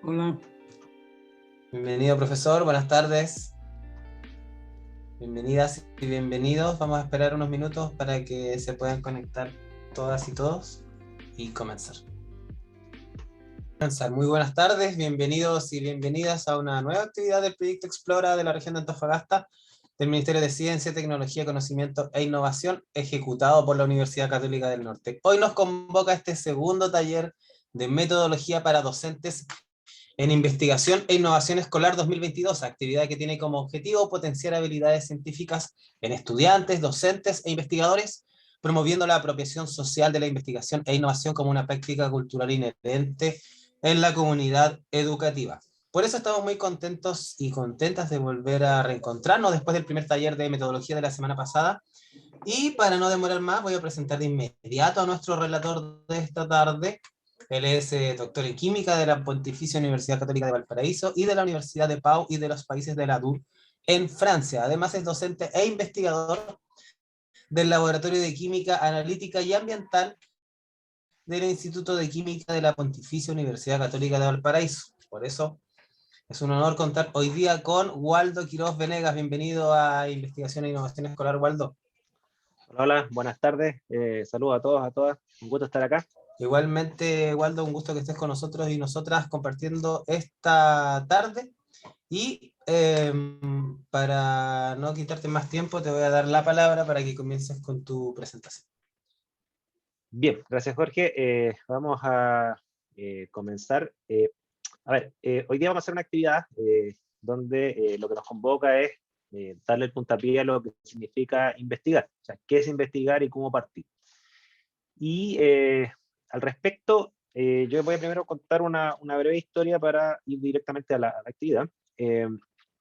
Hola. Bienvenido, profesor, buenas tardes. Bienvenidas y bienvenidos. Vamos a esperar unos minutos para que se puedan conectar todas y todos y comenzar. Muy buenas tardes, bienvenidos y bienvenidas a una nueva actividad del Proyecto Explora de la región de Antofagasta, del Ministerio de Ciencia, Tecnología, Conocimiento e Innovación, ejecutado por la Universidad Católica del Norte. Hoy nos convoca este segundo taller de metodología para docentes en Investigación e Innovación Escolar 2022, actividad que tiene como objetivo potenciar habilidades científicas en estudiantes, docentes e investigadores, promoviendo la apropiación social de la investigación e innovación como una práctica cultural inherente en la comunidad educativa. Por eso estamos muy contentos y contentas de volver a reencontrarnos después del primer taller de metodología de la semana pasada. Y para no demorar más, voy a presentar de inmediato a nuestro relator de esta tarde. Él es doctor en química de la Pontificia Universidad Católica de Valparaíso y de la Universidad de Pau y de los países de la DUR en Francia. Además es docente e investigador del Laboratorio de Química Analítica y Ambiental del Instituto de Química de la Pontificia Universidad Católica de Valparaíso. Por eso es un honor contar hoy día con Waldo Quiroz Venegas. Bienvenido a Investigación e Innovación Escolar, Waldo. Hola, buenas tardes. Saludos a todos, a todas. Un gusto estar acá. Igualmente, Waldo, un gusto que estés con nosotros y nosotras compartiendo esta tarde. Y para no quitarte más tiempo, te voy a dar la palabra para que comiences con tu presentación. Bien, gracias Jorge. Vamos a comenzar. Hoy día vamos a hacer una actividad donde lo que nos convoca es darle el puntapié a lo que significa investigar. O sea, qué es investigar y cómo partir. Y al respecto, yo voy a primero contar una breve historia para ir directamente a la actividad.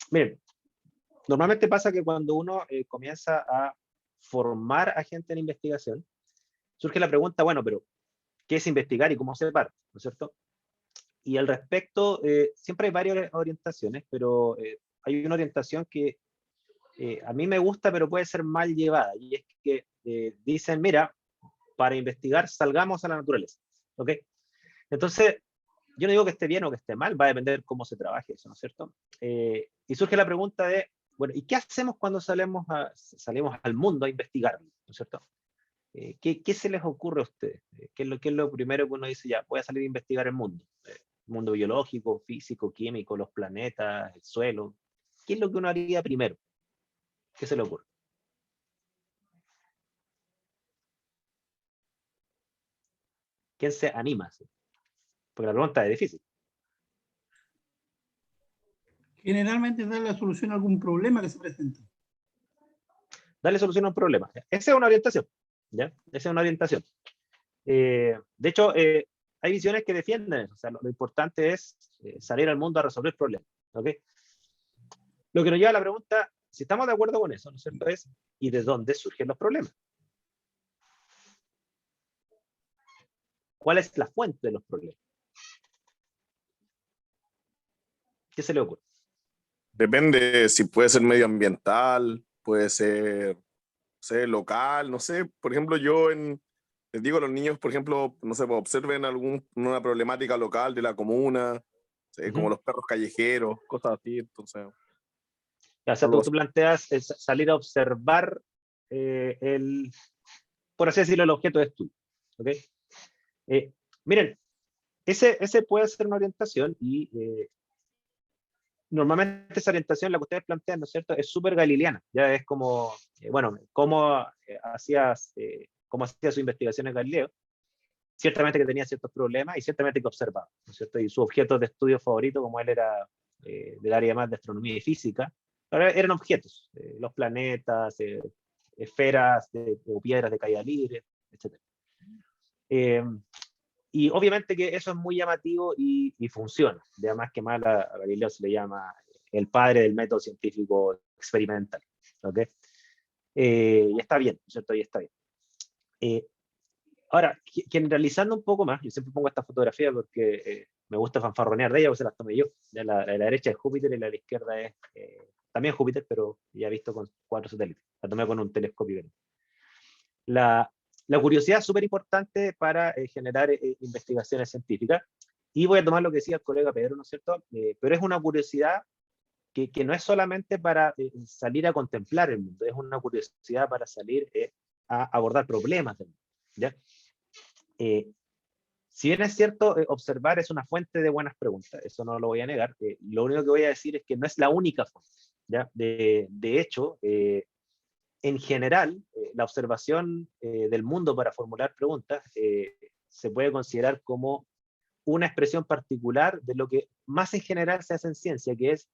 Miren, normalmente pasa que cuando uno comienza a formar a gente en investigación, surge la pregunta, bueno, pero ¿qué es investigar y cómo se parte? ¿No es cierto? Y al respecto, siempre hay varias orientaciones, pero hay una orientación que a mí me gusta, pero puede ser mal llevada, y es que dicen, mira, para investigar salgamos a la naturaleza, ¿ok? Entonces, yo no digo que esté bien o que esté mal, va a depender cómo se trabaje eso, ¿no es cierto? Y surge la pregunta de, bueno, ¿y qué hacemos cuando salimos al mundo a investigar? ¿No es cierto? ¿Qué se les ocurre a ustedes? ¿Qué es lo primero que uno dice? Ya, voy a salir a investigar el mundo. El mundo biológico, físico, químico, los planetas, el suelo. ¿Qué es lo que uno haría primero? ¿Qué se le ocurre? ¿Quién se anima? Porque la pregunta es difícil. Generalmente da la solución a algún problema que se presenta. Darle solución a un problema. Esa es una orientación. ¿Ya? Esa es una orientación. De hecho, hay visiones que defienden eso. O sea, lo importante es salir al mundo a resolver problemas. ¿Okay? Lo que nos lleva a la pregunta, si estamos de acuerdo con eso, ¿no es cierto? Es, ¿y de dónde surgen los problemas? ¿Cuál es la fuente de los problemas? ¿Qué se le ocurre? Depende si puede ser medioambiental, puede ser, no sé, local, no sé. Por ejemplo, les digo a los niños, por ejemplo, no sé, pues, observen una problemática local de la comuna, como los perros callejeros, cosas así. Entonces, O sea, tú planteas salir a observar por así decirlo, el objeto de estudio. ¿Okay? Miren, ese puede ser una orientación y normalmente esa orientación, la que ustedes plantean, ¿no es cierto?, es súper galileana. Ya es como, bueno, cómo hacía su investigación en Galileo. Ciertamente que tenía ciertos problemas y ciertamente que observaba, ¿no es cierto? Y su objeto de estudio favorito, como él era del área más de astronomía y física, eran objetos, los planetas, esferas o piedras de caída libre, etc. Y obviamente que eso es muy llamativo y funciona. De más que mal a Galileo se le llama el padre del método científico experimental. ¿Okay? Y está bien, ¿no es cierto? Y está bien. Ahora, generalizando un poco más, yo siempre pongo esta fotografía porque me gusta fanfarronear de ella, porque se las tomé yo. De la derecha es Júpiter y la de la izquierda es también Júpiter, pero ya visto con 4 satélites. La tomé con un telescopio. La curiosidad es súper importante para generar investigaciones científicas. Y voy a tomar lo que decía el colega Pedro, ¿no es cierto? Pero es una curiosidad que no es solamente para salir a contemplar el mundo, es una curiosidad para salir a abordar problemas del mundo, ¿ya? Si bien es cierto, observar es una fuente de buenas preguntas, eso no lo voy a negar. Lo único que voy a decir es que no es la única fuente, ¿ya? De hecho, en general, la observación del mundo para formular preguntas se puede considerar como una expresión particular de lo que más en general se hace en ciencia, que es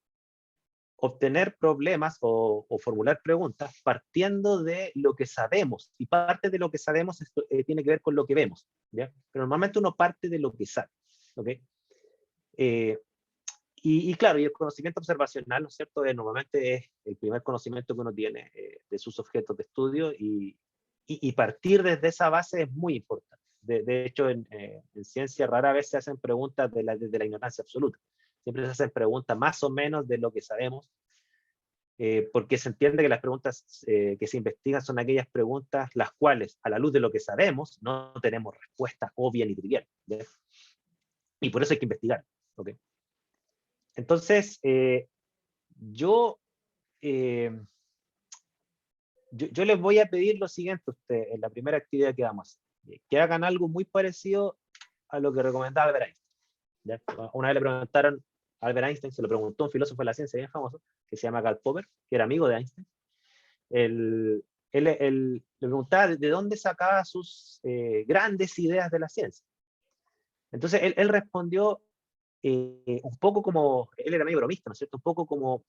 obtener problemas o formular preguntas partiendo de lo que sabemos, y parte de lo que sabemos tiene que ver con lo que vemos, ¿ya? Pero normalmente uno parte de lo que sabe, ¿ok? Y claro, y el conocimiento observacional, ¿no es cierto?, normalmente es el primer conocimiento que uno tiene de sus objetos de estudio, y partir desde esa base es muy importante. De hecho, en ciencia rara vez se hacen preguntas desde la ignorancia absoluta. Siempre se hacen preguntas más o menos de lo que sabemos, porque se entiende que las preguntas que se investigan son aquellas preguntas las cuales, a la luz de lo que sabemos, no tenemos respuesta obvia ni trivial, ¿ya? Y por eso hay que investigar, ¿ok? Entonces, yo les voy a pedir lo siguiente a ustedes en la primera actividad que vamos a hacer, que hagan algo muy parecido a lo que recomendaba Albert Einstein, ¿ya? Una vez le preguntaron a Albert Einstein, se lo preguntó un filósofo de la ciencia bien famoso, que se llama Karl Popper, que era amigo de Einstein. Él le preguntaba de dónde sacaba sus grandes ideas de la ciencia. Entonces, él respondió un poco como, él era medio bromista, ¿no es cierto? Un poco como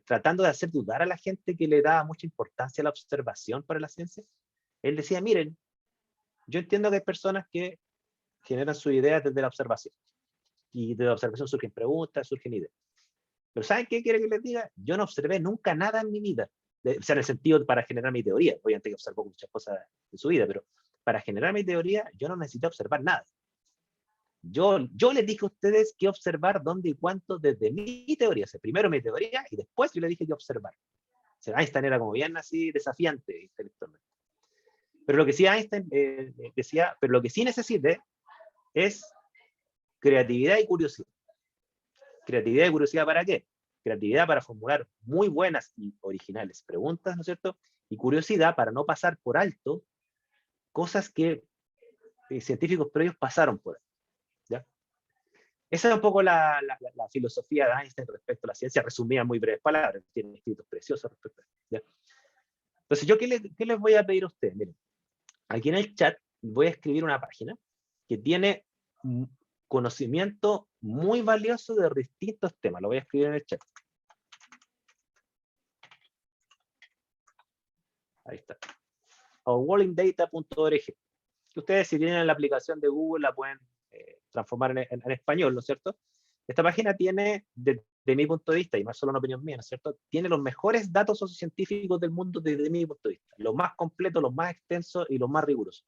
tratando de hacer dudar a la gente que le daba mucha importancia a la observación para la ciencia. Él decía, miren, yo entiendo que hay personas que generan sus ideas desde la observación, y de la observación surgen preguntas, surgen ideas. Pero ¿saben qué quiere que les diga? Yo no observé nunca nada en mi vida, o sea, en el sentido para generar mi teoría. Obviamente que observó muchas cosas en su vida, pero para generar mi teoría yo no necesité observar nada. Yo les dije a ustedes qué observar, dónde y cuánto desde mi teoría. O sea, primero mi teoría y después yo les dije qué observar. O sea, Einstein era como bien así desafiante intelectualmente. Pero lo que sí Einstein decía, pero lo que sí necesite es creatividad y curiosidad. ¿Creatividad y curiosidad para qué? Creatividad para formular muy buenas y originales preguntas, ¿no es cierto? Y curiosidad para no pasar por alto cosas que científicos previos pasaron por alto, ¿ya? Esa es un poco la filosofía de Einstein respecto a la ciencia, resumida en muy breves palabras. Tiene escritos preciosos respecto a esto, ¿ya? Entonces, ¿yo qué les voy a pedir a ustedes? Miren, aquí en el chat voy a escribir una página que tiene conocimiento muy valioso de distintos temas. Lo voy a escribir en el chat. Ahí está. Ourworldindata.org. Ustedes, si tienen la aplicación de Google, la pueden transformar en español, ¿no es cierto? Esta página tiene, desde mi punto de vista, y no es solo una opinión mía, ¿no es cierto?, tiene los mejores datos sociocientíficos del mundo desde mi punto de vista. Los más completos, los más extensos y los más rigurosos.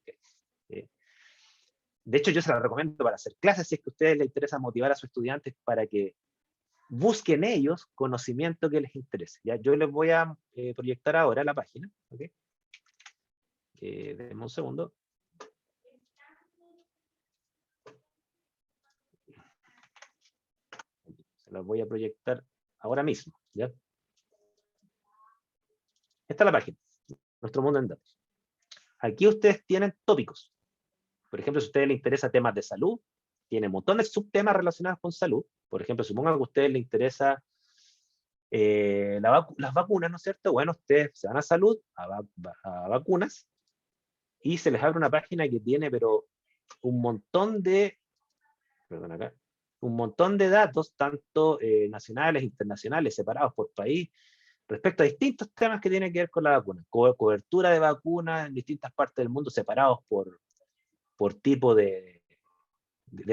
De hecho, yo se la recomiendo para hacer clases si es que a ustedes les interesa motivar a sus estudiantes para que busquen ellos conocimiento que les interese. ¿Ya? Yo les voy a proyectar ahora la página. ¿Okay? Denme un segundo. Se las voy a proyectar ahora mismo. ¿Ya? Esta es la página. Nuestro mundo en datos. Aquí ustedes tienen tópicos. Por ejemplo, si a ustedes les interesa temas de salud, tiene un montón de subtemas relacionados con salud. Por ejemplo, supongan que a ustedes les interesa las vacunas, ¿no es cierto? Bueno, ustedes se van a salud, a vacunas, y se les abre una página que tiene, pero un montón de, perdón acá, un montón de datos, tanto nacionales, internacionales, separados por país, respecto a distintos temas que tienen que ver con la vacuna. Cobertura de vacunas en distintas partes del mundo, separados por tipo de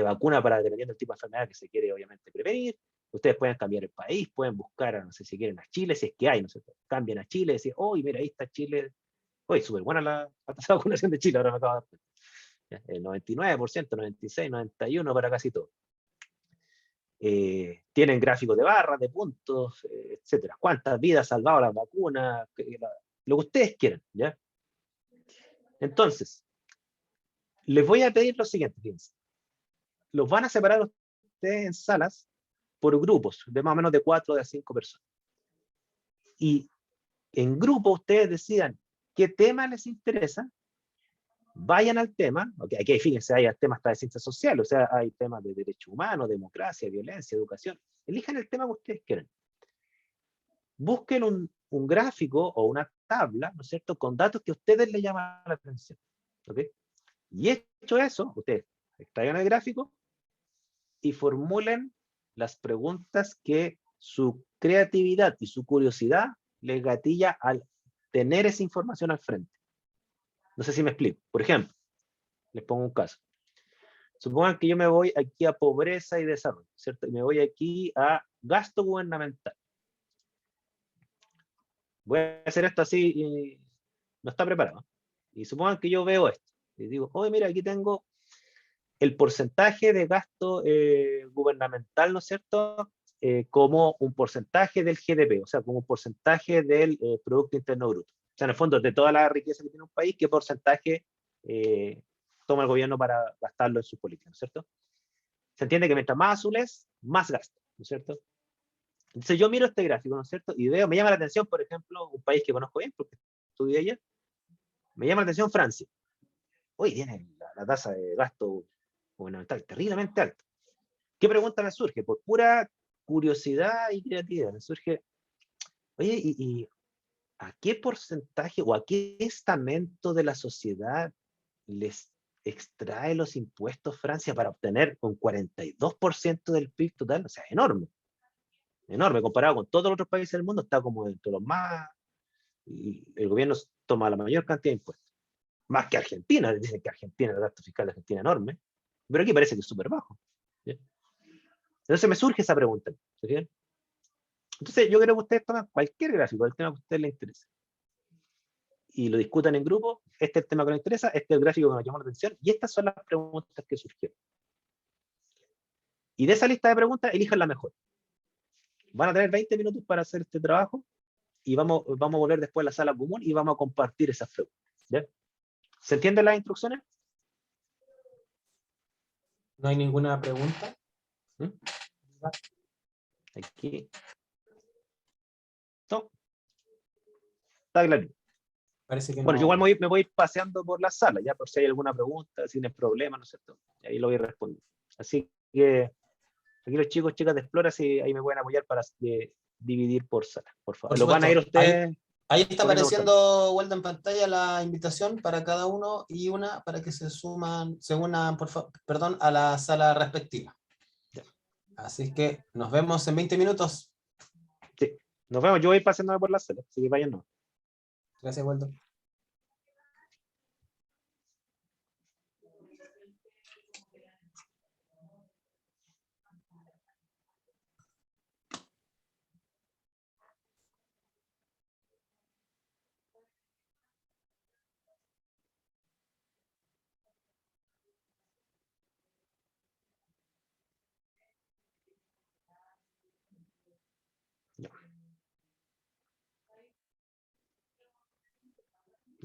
vacuna, para dependiendo del tipo de enfermedad que se quiere obviamente prevenir. Ustedes pueden cambiar el país, pueden buscar, no sé si quieren, a Chile, si es que hay, no sé, cambian a Chile, decir, oh, mira, ahí está Chile, oye, súper buena la tasa de vacunación de Chile, ahora me acabo de dar cuenta. El 99%, 96%, 91% para casi todo. Tienen gráficos de barras, de puntos, etcétera. ¿Cuántas vidas ha salvado las vacunas? Lo que ustedes quieran, ¿ya? Entonces, les voy a pedir lo siguiente, fíjense. Los van a separar ustedes en salas por grupos, de más o menos de 4 a 5 personas. Y en grupo ustedes decidan qué tema les interesa, vayan al tema, okay, aquí fíjense, hay temas hasta de ciencias sociales, o sea, hay temas de derechos humanos, democracia, violencia, educación. Elijan el tema que ustedes quieran. Busquen un gráfico o una tabla, ¿no es cierto?, con datos que a ustedes les llaman la atención. ¿Okay? Y hecho eso, ustedes extraigan el gráfico y formulen las preguntas que su creatividad y su curiosidad les gatilla al tener esa información al frente. No sé si me explico. Por ejemplo, les pongo un caso. Supongan que yo me voy aquí a pobreza y desarrollo, ¿cierto? Y me voy aquí a gasto gubernamental. Voy a hacer esto así y no está preparado. Y supongan que yo veo esto. Y digo, oye, mira, aquí tengo el porcentaje de gasto gubernamental, ¿no es cierto? Como un porcentaje del GDP, o sea, como un porcentaje del Producto Interno Bruto. O sea, en el fondo, de toda la riqueza que tiene un país, ¿qué porcentaje toma el gobierno para gastarlo en sus políticas, ¿no es cierto? Se entiende que mientras más azul es, más gasto, ¿no es cierto? Entonces yo miro este gráfico, ¿no es cierto? Y veo, me llama la atención, por ejemplo, un país que conozco bien, porque estudié allá, me llama la atención Francia. Hoy tiene la tasa de gasto gubernamental terriblemente alta. ¿Qué pregunta me surge? Por pura curiosidad y creatividad, me surge, oye, ¿y a qué porcentaje o a qué estamento de la sociedad les extrae los impuestos Francia para obtener un 42% del PIB total? O sea, enorme. Enorme, comparado con todos los otros países del mundo, está como dentro de los más... El gobierno toma la mayor cantidad de impuestos. Más que Argentina, dicen que Argentina, el gasto fiscal de Argentina es enorme, pero aquí parece que es súper bajo. ¿Sí? Entonces me surge esa pregunta. ¿Sí? Entonces yo creo que ustedes toman cualquier gráfico del tema que a ustedes les interese y lo discutan en grupo. Este es el tema que nos interesa, este es el gráfico que nos llamó la atención y estas son las preguntas que surgieron. Y de esa lista de preguntas, elijan la mejor. Van a tener 20 minutos para hacer este trabajo y vamos a volver después a la sala común y vamos a compartir esas preguntas. ¿Ya? ¿Se entienden las instrucciones? No hay ninguna pregunta. ¿Mm? Aquí. No. Está claro. Parece que Bueno, no. yo igual me voy paseando por la sala, ya por si hay alguna pregunta, si tienes problema, ¿no es cierto? Y ahí lo voy a responder. Así que aquí los chicos, chicas de Explora, si ahí me pueden apoyar para dividir por sala, por favor. Por ¿Lo van a ir supuesto. ustedes? Ahí está poniendo por apareciendo, Waldo, en pantalla la invitación para cada uno y una para que se unan, perdón, a la sala respectiva. Ya. Así que nos vemos en 20 minutos. Sí. Nos vemos, yo voy paseándome por la sala, así que vayan no. Gracias, Waldo.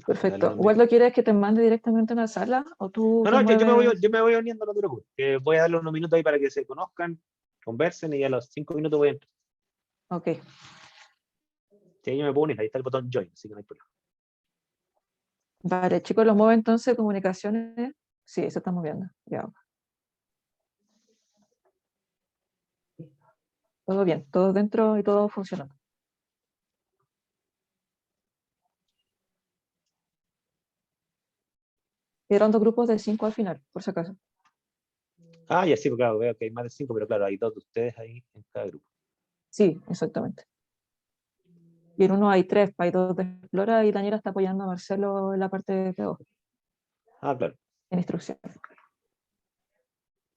Perfecto. ¿Waldo quieres que te mande directamente a una sala o tú No, te no, mueves? yo me voy uniendo, no te preocupes. Voy a darle unos minutos ahí para que se conozcan, conversen y a los 5 minutos voy a entrar. Ok. Si ahí yo me puedo unir, ahí está el botón Join, así que no hay problema. Vale, chicos, los muevo entonces, comunicaciones. Sí, se está moviendo. Ya. Todo bien, todo dentro y todo funcionando. Eran 2 grupos de 5 al final, por si acaso. Ah, ya sí, porque claro, veo que hay más de 5, pero claro, hay 2 de ustedes ahí en cada grupo. Sí, exactamente. Y en uno hay 3, hay 2 de Explora y Daniela está apoyando a Marcelo en la parte de PO, Ah, claro, en instrucción.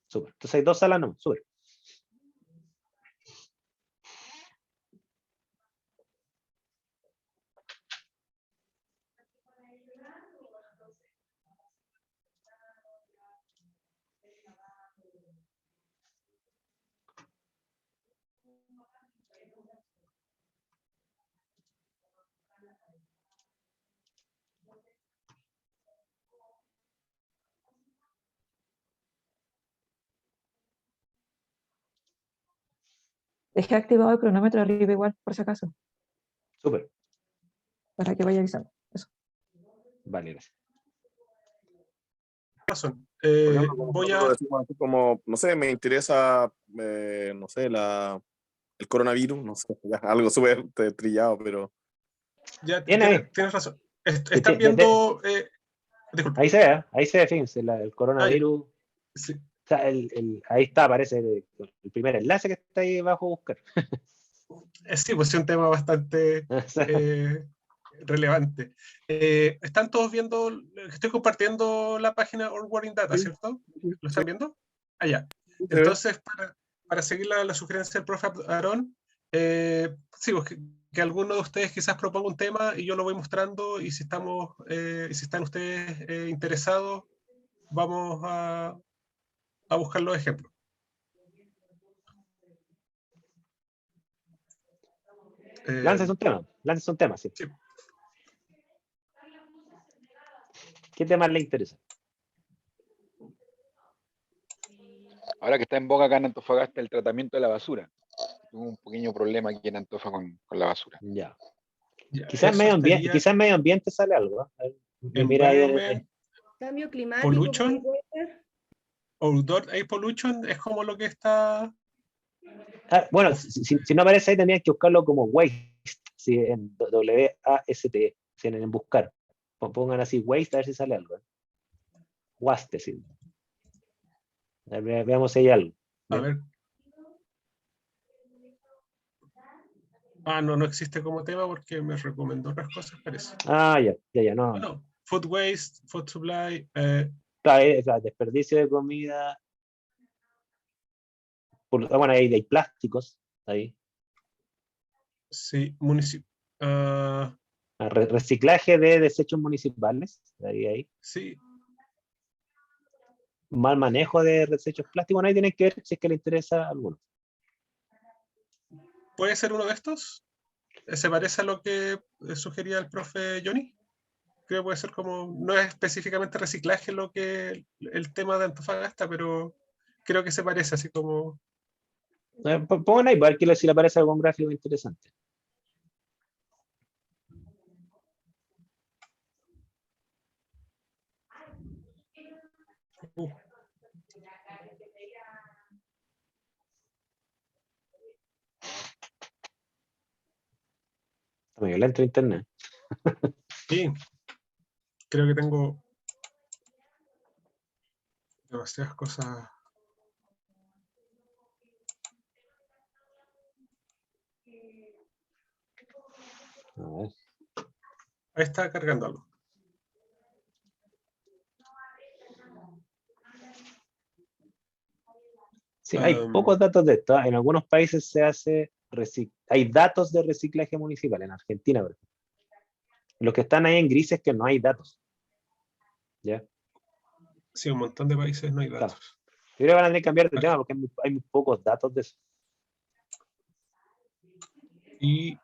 súper. Entonces hay 2 salas, no, súper. Dejé activado el cronómetro arriba igual, por si acaso, Súper. para que vaya avisando. Eso. Vale, gracias. Razón. Por ejemplo, como Voy nosotros a... decimos así como, no sé, me interesa, no sé, el coronavirus, no sé, ya, algo súper trillado, pero Ya, Bien ahí. tienes razón. Sí, Están viendo... disculpa. ahí se ve, fíjense, el coronavirus. Sí. O sea, ahí está, aparece el primer enlace que está ahí abajo, buscar. Sí, pues es un tema bastante relevante. ¿Están todos viendo? Estoy compartiendo la página All Warning Data, sí, ¿cierto? sí, ¿Lo están viendo? Allá. sí, se ve. Entonces, para seguir la sugerencia del profe Aarón, sí, pues que alguno de ustedes quizás proponga un tema y yo lo voy mostrando, y si están ustedes interesados, vamos a buscar los ejemplos. Lances un tema, sí. Sí. ¿Qué temas le interesa? Ahora que está en boga acá en Antofagasta el tratamiento de la basura. Tuve un pequeño problema aquí en Antofa con la basura. Ya. Ya, Quizás eso estaría en medio ambiente sale algo. A ver, mira ahí environment, Cambio climático, pollution, puede ser. outdoor air pollution, es como lo que está... bueno, si no aparece ahí, tendrían que buscarlo como waste, ¿sí? En WAST, ¿sí? En buscar. Pongan así waste, a ver si sale algo. Waste, sí. A ver, veamos si hay algo. A ver. No existe como tema porque me recomendó otras cosas, parece. No. Bueno, food waste, food supply, Claro, desperdicio de comida. Bueno, hay plásticos ahí. sí, Reciclaje de desechos municipales. Ahí. sí, Mal manejo de desechos plásticos. Bueno, ahí tienen que ver si es que le interesa a alguno. ¿puede ser uno de estos? ¿Se parece a lo que sugería el profe Johnny? Creo que puede ser como, no es específicamente reciclaje lo que el tema de Antofagasta, pero creo que se parece, así como... Pongan ahí, para ver si le aparece algún gráfico interesante. Está medio lento el internet. Sí, creo que tengo demasiadas cosas. A ver. Ahí está cargando algo. Sí, hay pocos datos de esto. En algunos países se hace hay datos de reciclaje municipal, en Argentina, por ejemplo. Los que están ahí en grises es que no hay datos. ¿Ya? Sí, un montón de países no hay datos. Claro. Yo creo que van a tener que cambiar de tema porque hay muy pocos datos de eso. Y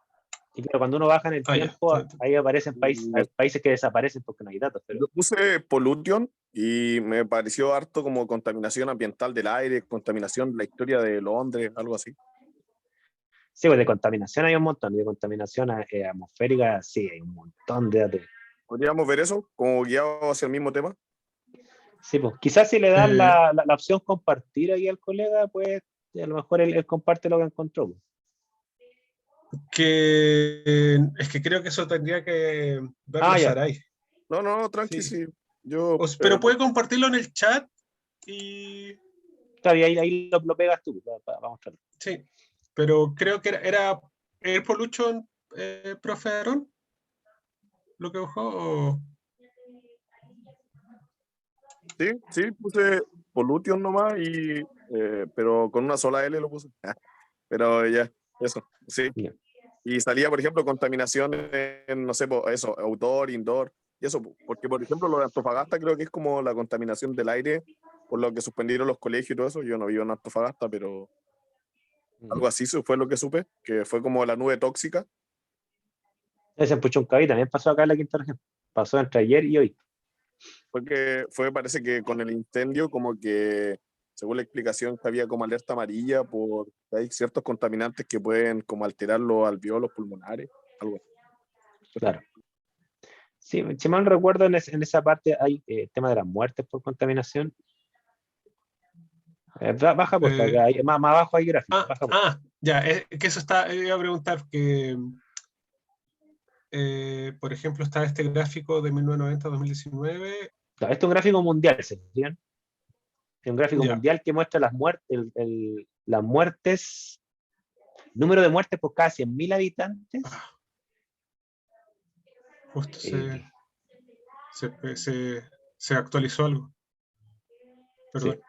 claro, cuando uno baja en el tiempo, ahí aparecen hay países que desaparecen porque no hay datos. Pero... Yo puse pollution y me pareció harto como contaminación ambiental del aire, contaminación de la historia de Londres, algo así. Sí, pues de contaminación hay un montón, de contaminación atmosférica sí hay un montón de datos. ¿Podríamos ver eso como guiado hacia el mismo tema? Sí, pues quizás si le dan la opción compartir ahí al colega, pues a lo mejor él comparte lo que encontró. es que creo que eso tendría que verlo Saray. No, tranqui, sí. Pero puede compartirlo en el chat y... Claro, y ahí lo pegas tú, para mostrarlo. Sí, pero creo que era Air Pollution, profe Aaron, lo que buscó. Sí, puse pollution nomás, pero con una sola L lo puse. Pero ya, eso, sí. Yeah. Y salía, por ejemplo, contaminación en, no sé, eso, outdoor, indoor, y eso, porque, por ejemplo, lo de Antofagasta creo que es como la contaminación del aire, por lo que suspendieron los colegios y todo eso. Yo no vivo en Antofagasta, pero algo así fue lo que supe, que fue como la nube tóxica. Ese en Puchuncaví también pasó acá en la quinta región. Pasó entre ayer y hoy. Parece que con el incendio como que según la explicación que había como alerta amarilla por hay ciertos contaminantes que pueden como alterar los alveolos pulmonares, algo así. Claro. Sí, si mal no recuerdo, en esa parte hay tema de las muertes por contaminación. Baja por Eh, acá, más abajo hay gráficos. Ya, que eso está, iba a preguntar que, por ejemplo, está este gráfico de 1990-2019. Claro, esto es un gráfico mundial, ¿se fijan? Es un gráfico Ya. mundial que muestra las muertes, las muertes, número de muertes por cada 100.000 habitantes. Justo Eh, se actualizó algo. Perdón. Sí.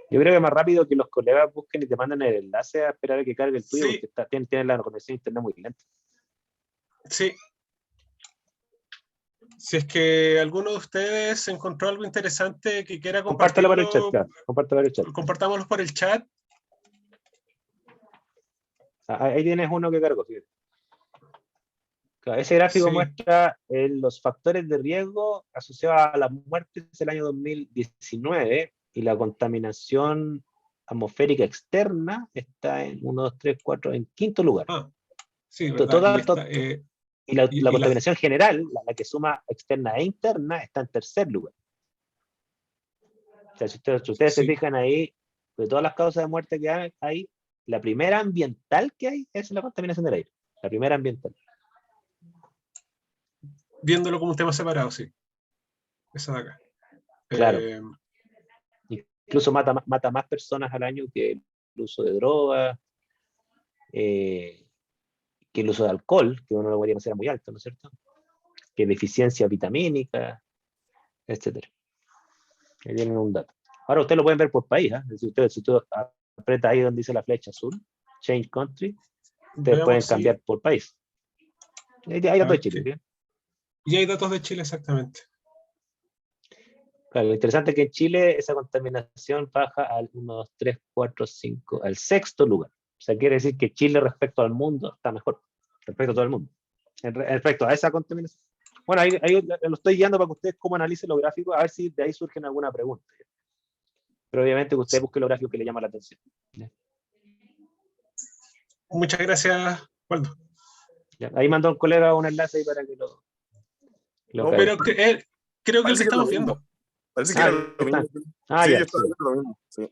Yo creo que más rápido que los colegas busquen y te manden el enlace a esperar a que cargue el tuyo, Sí. porque tienen la conexión a internet muy lenta. Sí. Si es que alguno de ustedes encontró algo interesante que quiera Compártelo por el chat, compartirlo, claro. Compártelo por el chat. compartámoslo por el chat. Ahí tienes uno que cargó, fíjate. Claro, ese gráfico Sí. muestra los factores de riesgo asociados a las muertes del año 2019 y la contaminación atmosférica externa está en 1, 2, 3, 4, en quinto lugar. Sí, verdad. Y la y contaminación general, la que suma externa e interna, está en tercer lugar. O sea, si ustedes se Sí. fijan ahí, de todas las causas de muerte que hay, la primera ambiental que hay es la contaminación del aire. La primera ambiental. Viéndolo como un tema separado, sí. Esa de acá. Claro. Incluso mata más personas al año que el uso de drogas, que el uso de alcohol, que uno lo podría considerar muy alto, ¿no es cierto? Que deficiencia vitamínica, etcétera. Ahí tienen un dato. Ahora ustedes lo pueden ver por país, ¿eh? Si usted aprieta ahí donde dice la flecha azul, Change Country, ustedes pueden cambiar por país. Hay datos de Chile, ¿sí? Y hay datos de Chile, exactamente. Claro, lo interesante es que en Chile esa contaminación baja al 1, 2, 3, 4, 5, al sexto lugar. O sea, quiere decir que Chile respecto al mundo está mejor, respecto a todo el mundo. Respecto a esa contaminación. Bueno, ahí lo estoy guiando para que ustedes cómo analicen los gráficos, a ver si de ahí surgen alguna pregunta. Pero obviamente que ustedes busquen los gráficos que les llaman la atención. Muchas gracias, Waldo. Ahí mandó un colega un enlace ahí para que lo pero creo que lo estamos viendo. Parece que era lo mismo. Sí, yo estaba viendo lo mismo. Sí.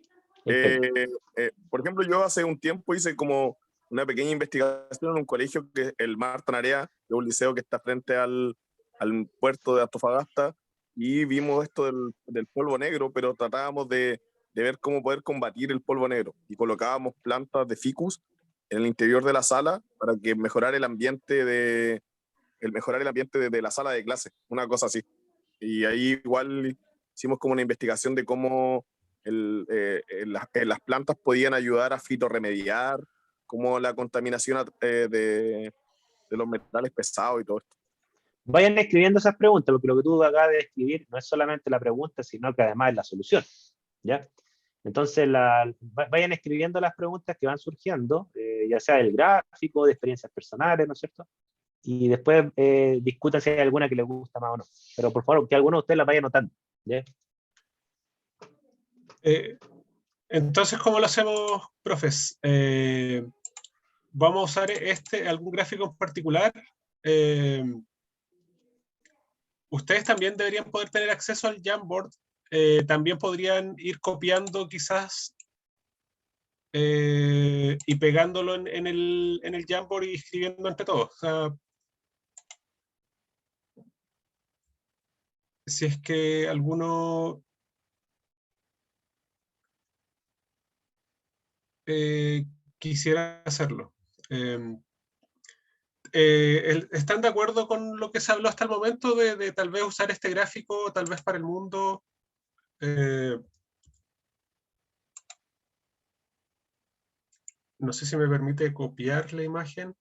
Por ejemplo, yo hace un tiempo hice como una pequeña investigación en un colegio, que es el Marta Narea, que es un liceo que está frente al puerto de Antofagasta, y vimos esto del polvo negro, pero tratábamos de ver cómo poder combatir el polvo negro, y colocábamos plantas de ficus en el interior de la sala para que mejorar el ambiente de la sala de clase, una cosa así. Y ahí igual hicimos como una investigación de cómo las plantas podían ayudar a fitorremediar, como la contaminación de los metales pesados y todo esto. Vayan escribiendo esas preguntas, porque lo que tú acabas de escribir no es solamente la pregunta, sino que además es la solución, ¿ya? Entonces, vayan escribiendo las preguntas que van surgiendo, ya sea del gráfico, de experiencias personales, ¿no es cierto? Y después discutan si hay alguna que les gusta más o no. Pero por favor, que alguno de ustedes la vaya anotando, ¿ya? Entonces, ¿cómo lo hacemos, profes? Vamos a usar algún gráfico en particular. Ustedes también deberían poder tener acceso al Jamboard. También podrían ir copiando quizás y pegándolo en el Jamboard y escribiendo entre todos. O sea, si es que alguno quisiera hacerlo. ¿Están de acuerdo con lo que se habló hasta el momento de tal vez usar este gráfico, tal vez para el mundo? No sé si me permite copiar la imagen.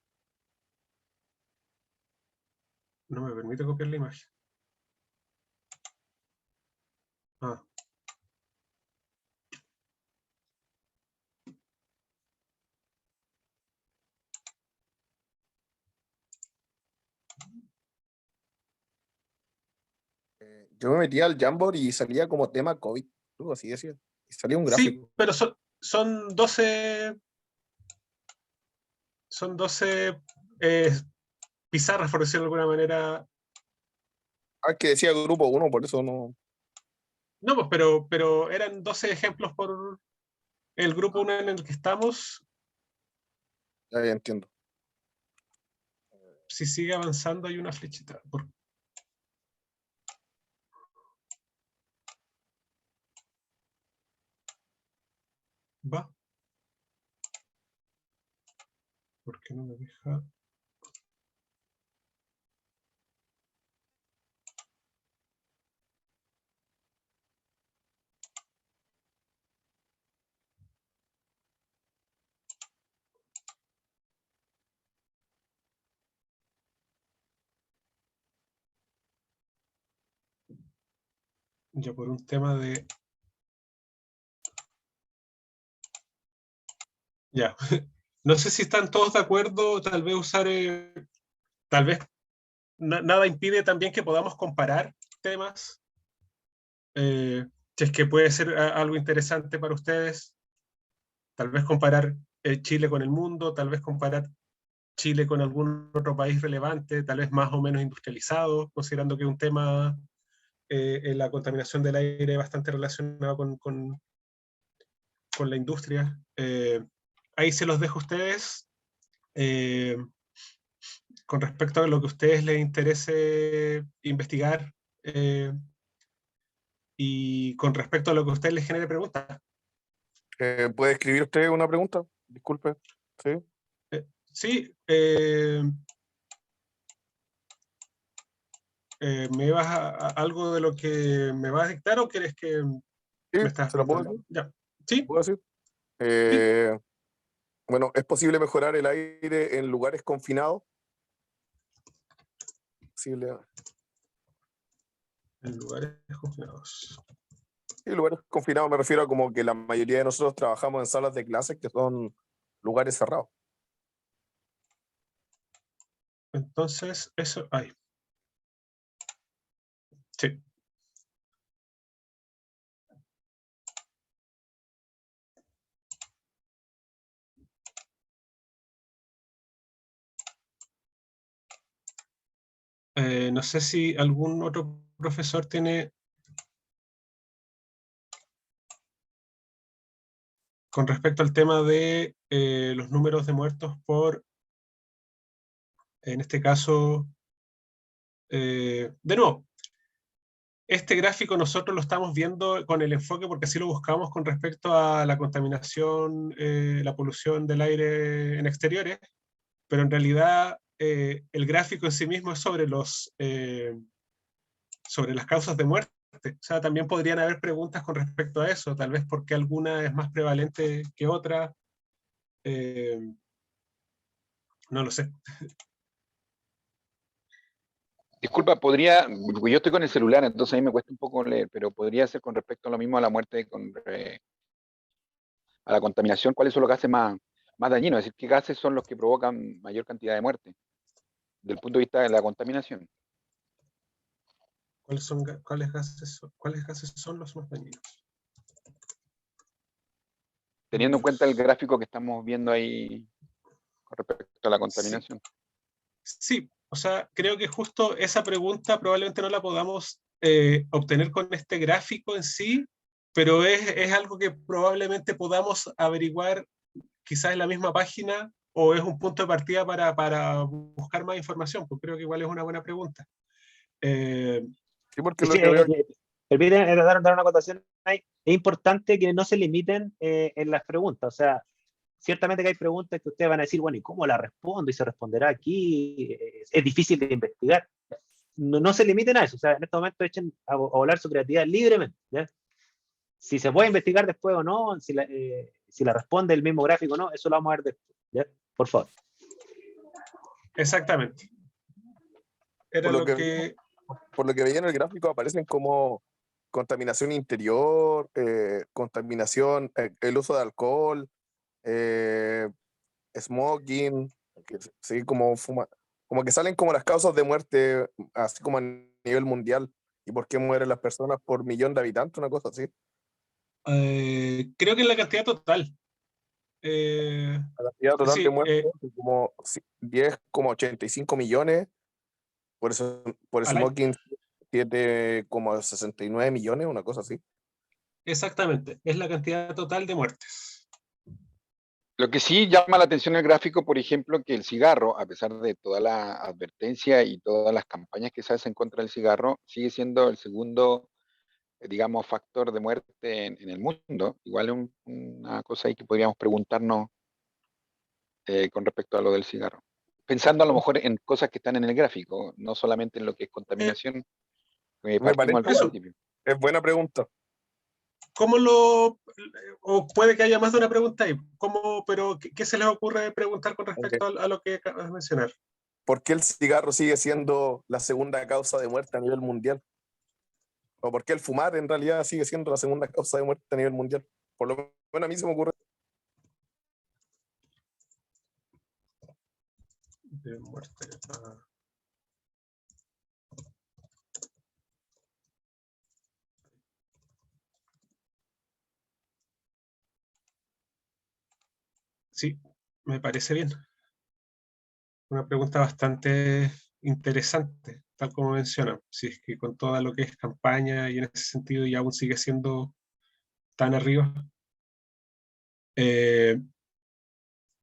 No me permite copiar la imagen. Ah. Yo me metía al Jamboard y salía como tema COVID, algo así decía. Y salía un Sí, gráfico. pero son 12 pizarras, por decirlo de alguna manera. Ah, que decía grupo 1, por eso no. No, pues, pero eran 12 ejemplos por el grupo 1 en el que estamos. Ya entiendo. Si sigue avanzando hay una flechita. ¿Va? ¿Por qué no me deja? Ya por un tema de... Ya. No sé si están todos de acuerdo, tal vez usar... tal vez nada impide también que podamos comparar temas. Si es que puede ser algo interesante para ustedes. Tal vez comparar Chile con el mundo, tal vez comparar Chile con algún otro país relevante, tal vez más o menos industrializado, considerando que es un tema en la contaminación del aire bastante relacionado con la industria. Ahí se los dejo a ustedes. Con respecto a lo que a ustedes les interese investigar y con respecto a lo que a ustedes les genere preguntas. ¿Puede escribir usted una pregunta? Disculpe. Sí. Sí. ¿Me ibas a algo de lo que me vas a dictar o quieres que Sí, me estás ¿se lo puedo preguntando? decir? Ya. ¿Sí? ¿Puedo decir? Sí. Bueno, ¿es posible mejorar el aire en lugares confinados? Posible. En lugares confinados. Sí, lugares confinados me refiero a como que la mayoría de nosotros trabajamos en salas de clases que son lugares cerrados. Entonces, eso hay. Sí. No sé si algún otro profesor tiene con respecto al tema de los números de muertos por, en este caso, de nuevo, este gráfico nosotros lo estamos viendo con el enfoque porque así lo buscamos con respecto a la contaminación, la polución del aire en exteriores, pero en realidad el gráfico en sí mismo es sobre las causas de muerte. O sea, también podrían haber preguntas con respecto a eso, tal vez porque alguna es más prevalente que otra. No lo sé. Disculpa, porque yo estoy con el celular, entonces ahí me cuesta un poco leer, pero podría ser con respecto a lo mismo a la muerte, a la contaminación, ¿cuáles son los gases más dañinos? Es decir, ¿qué gases son los que provocan mayor cantidad de muerte desde el punto de vista de la contaminación? ¿Cuáles gases son los más dañinos? Teniendo en cuenta el gráfico que estamos viendo ahí con respecto a la contaminación. Sí, o sea, creo que justo esa pregunta probablemente no la podamos obtener con este gráfico en sí, pero es algo que probablemente podamos averiguar quizás en la misma página o es un punto de partida para buscar más información, pues creo que igual es una buena pregunta. Sí, porque Sí, lo que veo permiten dar una acotación ahí. Es importante que no se limiten en las preguntas. O sea, ciertamente que hay preguntas que ustedes van a decir, bueno, ¿y cómo la respondo? ¿Y se responderá aquí? Es difícil de investigar. No se limiten a eso. O sea, en este momento echen a volar su creatividad libremente. ¿Ya? Si se puede investigar después o no, si la responde el mismo gráfico o no, eso lo vamos a ver después. ¿Ya? Por favor. Exactamente. era Por lo lo que que... por lo que veía en el gráfico, aparecen como contaminación interior, contaminación, el uso de alcohol, eh, smoking, sí, como que salen como las causas de muerte, así como a nivel mundial, y por qué mueren las personas por millón de habitantes, una cosa así. creo que es la cantidad total. La cantidad total de Sí, muertes es como 10,85 millones, por al año. smoking 7,69 millones, una cosa así. Exactamente, es la cantidad total de muertes. Lo que sí llama la atención en el gráfico, por ejemplo, que el cigarro, a pesar de toda la advertencia y todas las campañas que se hacen contra el cigarro, sigue siendo el segundo, digamos, factor de muerte en el mundo. Igual es una cosa ahí que podríamos preguntarnos con respecto a lo del cigarro. Pensando a lo mejor en cosas que están en el gráfico, no solamente en lo que es contaminación, que Me parece partimos al Eso. principio. es buena pregunta. ¿Cómo lo, o puede que haya más de una pregunta ahí, ¿cómo, pero qué se les ocurre preguntar con respecto a lo que acabas de mencionar? ¿Por qué el cigarro sigue siendo la segunda causa de muerte a nivel mundial? ¿O por qué el fumar en realidad sigue siendo la segunda causa de muerte a nivel mundial? Por lo menos a mí se me ocurre. De muerte. Sí, me parece bien. Una pregunta bastante interesante, tal como menciona. Si es que con todo lo que es campaña y en ese sentido y aún sigue siendo tan arriba.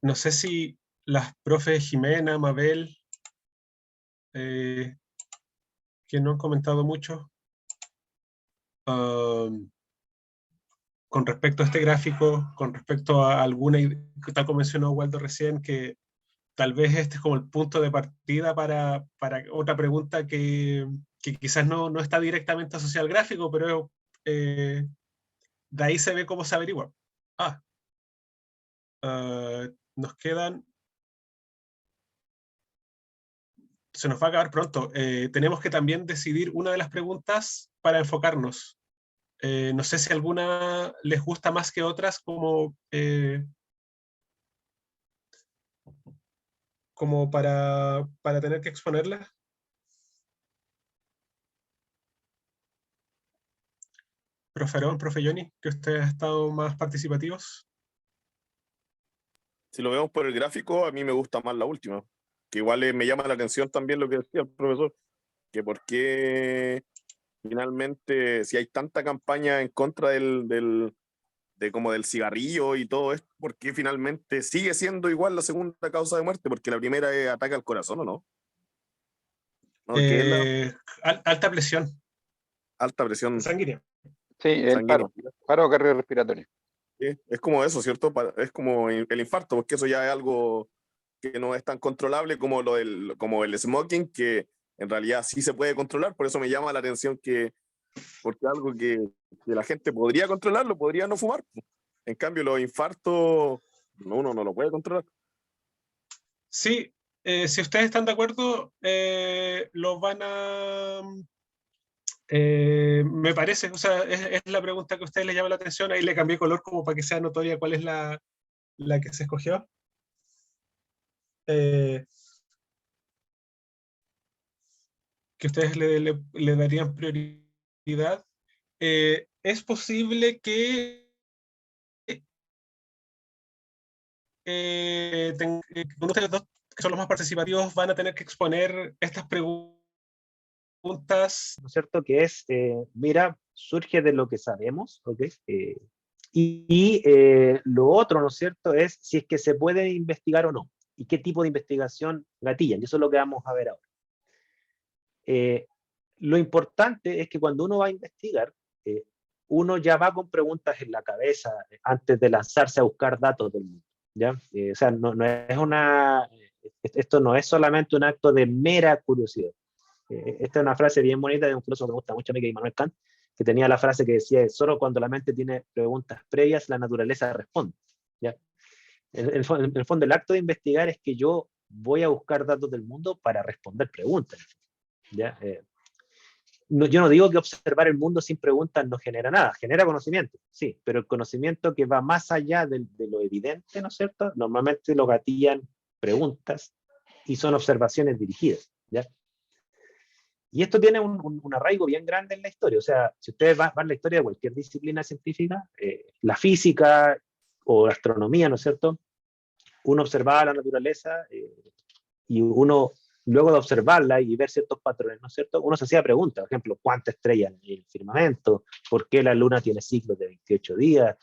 No sé si las profes Jimena, Mabel, que no han comentado mucho, con respecto a este gráfico, con respecto a alguna, tal como mencionó Waldo recién, que tal vez este es como el punto de partida para otra pregunta que quizás no está directamente asociada al gráfico, pero de ahí se ve cómo se averigua. Nos quedan... Se nos va a acabar pronto. Tenemos que también decidir una de las preguntas para enfocarnos. No sé si alguna les gusta más que otras como para tener que exponerlas. Profe Aarón, profe Johnny, que ustedes han estado más participativos. Si lo vemos por el gráfico, a mí me gusta más la última. Que igual me llama la atención también lo que decía el profesor, que por qué finalmente, si hay tanta campaña en contra de como del cigarrillo y todo esto, ¿por qué finalmente sigue siendo igual la segunda causa de muerte? Porque la primera es ataque al corazón, ¿o no? ¿No? Que es la Alta presión alta presión sanguínea. Sí, el sanguínea. paro cardiorrespiratorio. Sí, es como eso, ¿cierto? Es como el infarto, porque eso ya es algo que no es tan controlable como el smoking, que en realidad sí se puede controlar. Por eso me llama la atención porque algo que la gente podría controlarlo, podría no fumar. En cambio, los infartos, uno no lo puede controlar. Sí, si ustedes están de acuerdo, lo van a... me parece, o sea, es la pregunta que a ustedes les llama la atención. Ahí le cambié color como para que sea notoria cuál es la que se escogió. Que ustedes le darían prioridad. Es posible que ustedes dos, que son los más participativos, van a tener que exponer estas preguntas. ¿No es cierto? Que es, mira, surge de lo que sabemos, ¿ok? Lo otro, ¿no es cierto?, es si es que se puede investigar o no, y qué tipo de investigación gatillan, y eso es lo que vamos a ver ahora. Lo importante es que cuando uno va a investigar, uno ya va con preguntas en la cabeza antes de lanzarse a buscar datos del mundo, ¿ya? O sea, no es esto no es solamente un acto de mera curiosidad. Esta es una frase bien bonita de un filósofo que me gusta mucho a mí, que es Immanuel Kant, que tenía la frase que decía: solo cuando la mente tiene preguntas previas, la naturaleza responde, ¿ya? En el fondo, el acto de investigar es que yo voy a buscar datos del mundo para responder preguntas. ¿ya? Yo no digo que observar el mundo sin preguntas no genera nada, genera conocimiento, sí, pero el conocimiento que va más allá de lo evidente, ¿no es cierto? Normalmente lo gatillan preguntas y son observaciones dirigidas, ¿ya? Y esto tiene un arraigo bien grande en la historia. O sea, si ustedes van a la historia de cualquier disciplina científica, la física o la astronomía, ¿no es cierto? Uno observaba la naturaleza y uno, luego de observarla y ver ciertos patrones, ¿no es cierto? Uno se hacía preguntas, por ejemplo, ¿cuántas estrellas hay en el firmamento? ¿Por qué la luna tiene ciclos de 28 días?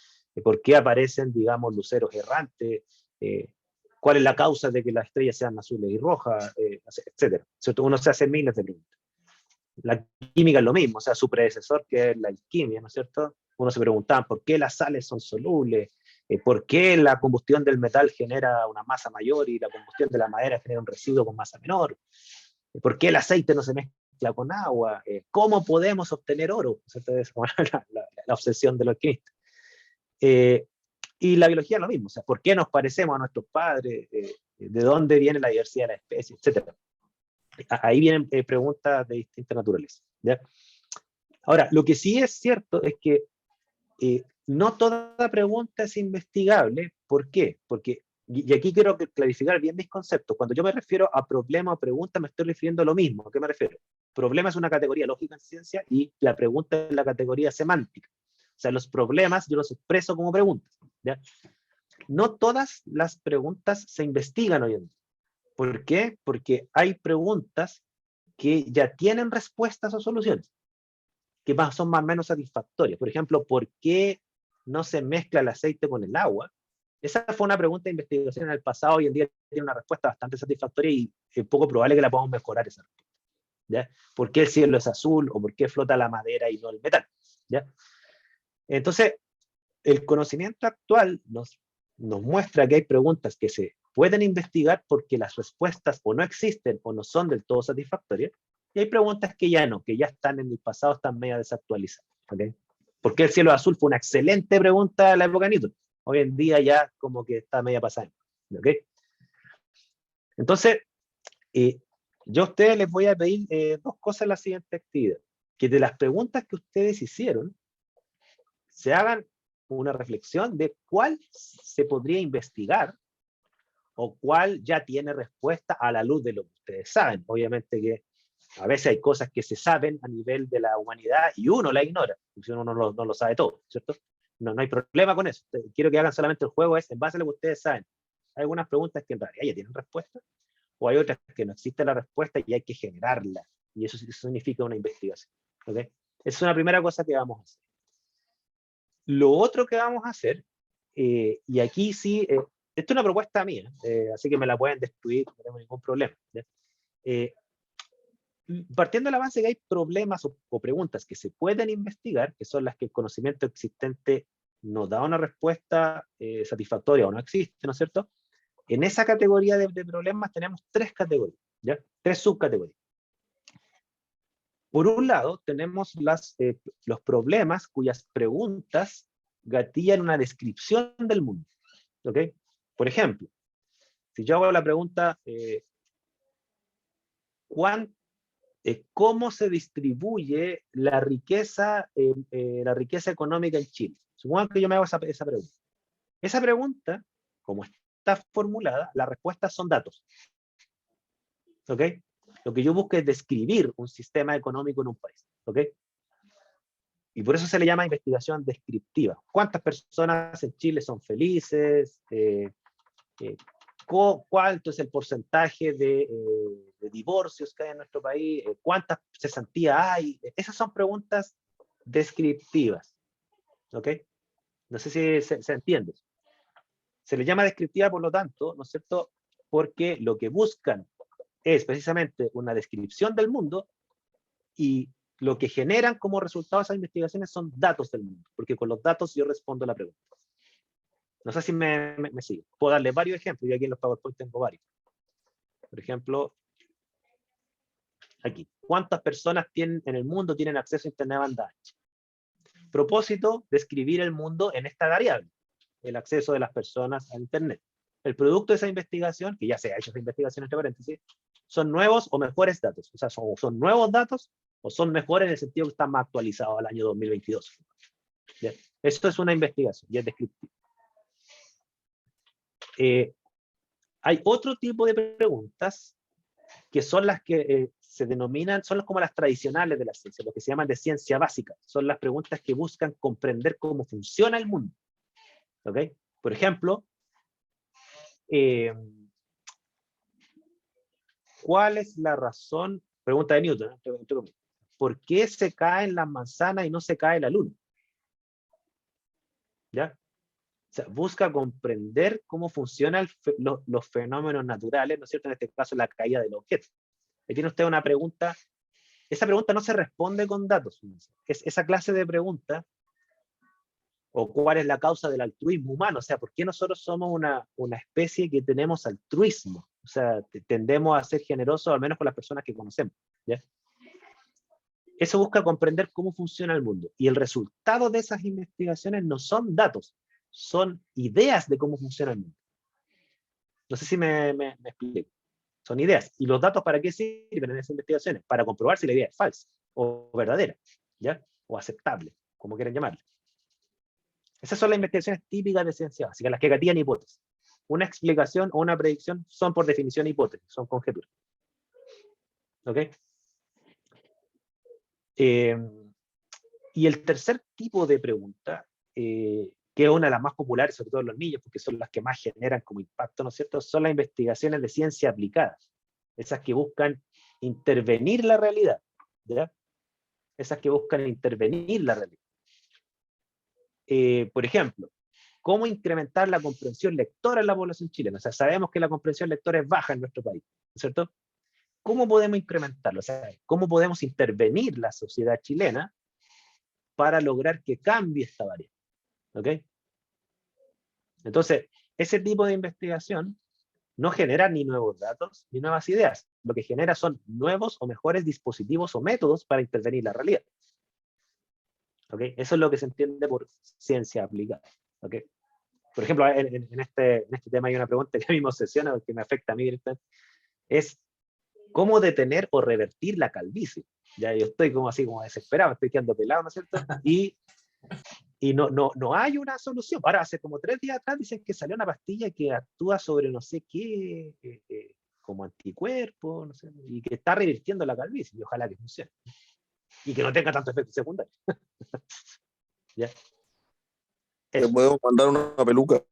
¿Por qué aparecen, digamos, luceros errantes? ¿Cuál es la causa de que las estrellas sean azules y rojas? Etcétera. ¿Cierto? Uno se hace miles de preguntas. La química es lo mismo, o sea, su predecesor, que es la alquimia, ¿no es cierto? Uno se preguntaba por qué las sales son solubles, por qué la combustión del metal genera una masa mayor y la combustión de la madera genera un residuo con masa menor, por qué el aceite no se mezcla con agua, cómo podemos obtener oro, ¿cierto? Es como la obsesión de los alquimistas. Y la biología es lo mismo, o sea, ¿por qué nos parecemos a nuestros padres? ¿De dónde viene la diversidad de la especie? Etcétera. Ahí vienen preguntas de distinta naturaleza, ¿ya? Ahora, lo que sí es cierto es que no toda pregunta es investigable. ¿Por qué? Porque, y aquí quiero clarificar bien mis conceptos. Cuando yo me refiero a problema o pregunta, me estoy refiriendo a lo mismo. ¿A qué me refiero? Problema es una categoría lógica en ciencia y la pregunta es la categoría semántica. O sea, los problemas yo los expreso como preguntas, ¿ya? No todas las preguntas se investigan hoy en día. ¿Por qué? Porque hay preguntas que ya tienen respuestas o soluciones, que son más o menos satisfactorias. Por ejemplo, ¿por qué no se mezcla el aceite con el agua? Esa fue una pregunta de investigación en el pasado, hoy en día tiene una respuesta bastante satisfactoria y es poco probable que la podamos mejorar esa respuesta, ¿ya? ¿Por qué el cielo es azul o por qué flota la madera y no el metal? ¿Ya? Entonces, el conocimiento actual nos muestra que hay preguntas que se pueden investigar porque las respuestas o no existen o no son del todo satisfactorias, y hay preguntas que ya no, que ya están en el pasado, están medio desactualizadas. ¿Okay? ¿Por qué el cielo azul? Fue una excelente pregunta de la época de Newton. Hoy en día ya como que está media pasada. ¿Okay? Entonces, yo a ustedes les voy a pedir dos cosas en la siguiente actividad. Que de las preguntas que ustedes hicieron, se hagan una reflexión de cuál se podría investigar o cuál ya tiene respuesta a la luz de lo que ustedes saben. Obviamente que a veces hay cosas que se saben a nivel de la humanidad y uno la ignora, porque uno no lo sabe todo, ¿cierto? No hay problema con eso. Quiero que hagan solamente el juego en base a lo que ustedes saben. Hay algunas preguntas que en realidad ya tienen respuesta, o hay otras que no existe la respuesta y hay que generarla. Y eso significa una investigación. ¿Okay? Esa es una primera cosa que vamos a hacer. Lo otro que vamos a hacer, y aquí sí, esto es una propuesta mía, así que me la pueden destruir, no tengo ningún problema. Partiendo del avance que hay problemas o preguntas que se pueden investigar, que son las que el conocimiento existente nos da una respuesta satisfactoria o no existe, ¿no es cierto? En esa categoría de problemas tenemos tres categorías, ¿ya? Tres subcategorías. Por un lado, tenemos los problemas cuyas preguntas gatillan una descripción del mundo. ¿Okay? Por ejemplo, si yo hago la pregunta, ¿cómo se distribuye la riqueza económica en Chile? Supongo que yo me hago esa pregunta. Esa pregunta, como está formulada, las respuestas son datos. ¿Ok? Lo que yo busco es describir un sistema económico en un país. ¿Ok? Y por eso se le llama investigación descriptiva. ¿Cuántas personas en Chile son felices? ¿Cuánto es el porcentaje de divorcios que hay en nuestro país? ¿Cuántas cesantías hay? Esas son preguntas descriptivas. ¿Ok? No sé si se entiende. Se le llama descriptiva, por lo tanto, ¿no es cierto? Porque lo que buscan es precisamente una descripción del mundo y lo que generan como resultado de esas investigaciones son datos del mundo, porque con los datos yo respondo a la pregunta. No sé si me sigue. Puedo darle varios ejemplos, yo aquí en los PowerPoint tengo varios. Por ejemplo, aquí. ¿Cuántas personas en el mundo tienen acceso a Internet de banda ancha? Propósito, describir el mundo en esta variable, el acceso de las personas a Internet. el producto de esa investigación, que ya se ha hecho esa investigación entre paréntesis, son nuevos o mejores datos. O sea, son nuevos datos o son mejores en el sentido que están más actualizados al año 2022. ¿Ya? Esto es una investigación y es descriptivo. Hay otro tipo de preguntas que son las que se denominan, son como las tradicionales de la ciencia, lo que se llaman de ciencia básica. Son las preguntas que buscan comprender cómo funciona el mundo. ¿Ok? Por ejemplo, ¿cuál es la razón? Pregunta de Newton, ¿eh? ¿Por qué se caen las manzanas y no se cae la luna? ¿Ya? O sea, busca comprender cómo funcionan los fenómenos naturales, ¿no es cierto? En este caso, la caída del objeto. Ahí tiene usted una pregunta. Esa pregunta no se responde con datos. Es esa clase de pregunta, o cuál es la causa del altruismo humano, o sea, ¿por qué nosotros somos una especie que tenemos altruismo? O sea, tendemos a ser generosos, al menos con las personas que conocemos. ¿Ya? Eso busca comprender cómo funciona el mundo. Y el resultado de esas investigaciones no son datos, son ideas de cómo funciona el mundo. No sé si me explico. Son ideas. ¿Y los datos para qué sirven en esas investigaciones? Para comprobar si la idea es falsa o verdadera, ¿ya? O aceptable, como quieran llamarle. Esas son las investigaciones típicas de ciencia básica, las que gatillan hipótesis. Una explicación o una predicción son por definición hipótesis, son conjeturas. ¿Ok? Y el tercer tipo de pregunta, que es una de las más populares, sobre todo en los niños, porque son las que más generan como impacto, ¿no es cierto?, son las investigaciones de ciencia aplicada. Esas que buscan intervenir la realidad, ¿ya? Esas que buscan intervenir la realidad. Por ejemplo, ¿cómo incrementar la comprensión lectora en la población chilena? O sea, sabemos que la comprensión lectora es baja en nuestro país, ¿no es cierto? ¿Cómo podemos incrementarlo? O sea, ¿cómo podemos intervenir la sociedad chilena para lograr que cambie esta variable? ¿Ok? Entonces, ese tipo de investigación no genera ni nuevos datos ni nuevas ideas. Lo que genera son nuevos o mejores dispositivos o métodos para intervenir la realidad. ¿Ok? Eso es lo que se entiende por ciencia aplicada. ¿Ok? Por ejemplo, en este tema hay una pregunta que a mí me obsesiona, que me afecta a mí directamente, es ¿cómo detener o revertir la calvicie? Ya yo estoy como así, como desesperado, estoy quedando pelado, ¿no es cierto? Y no hay una solución. Ahora, hace como 3 días atrás dicen que salió una pastilla que actúa sobre no sé qué, como anticuerpo, no sé, y que está revirtiendo la calvicie, y ojalá que funcione. Y que no tenga tanto efecto secundario. ¿Ya? Te podemos mandar una peluca.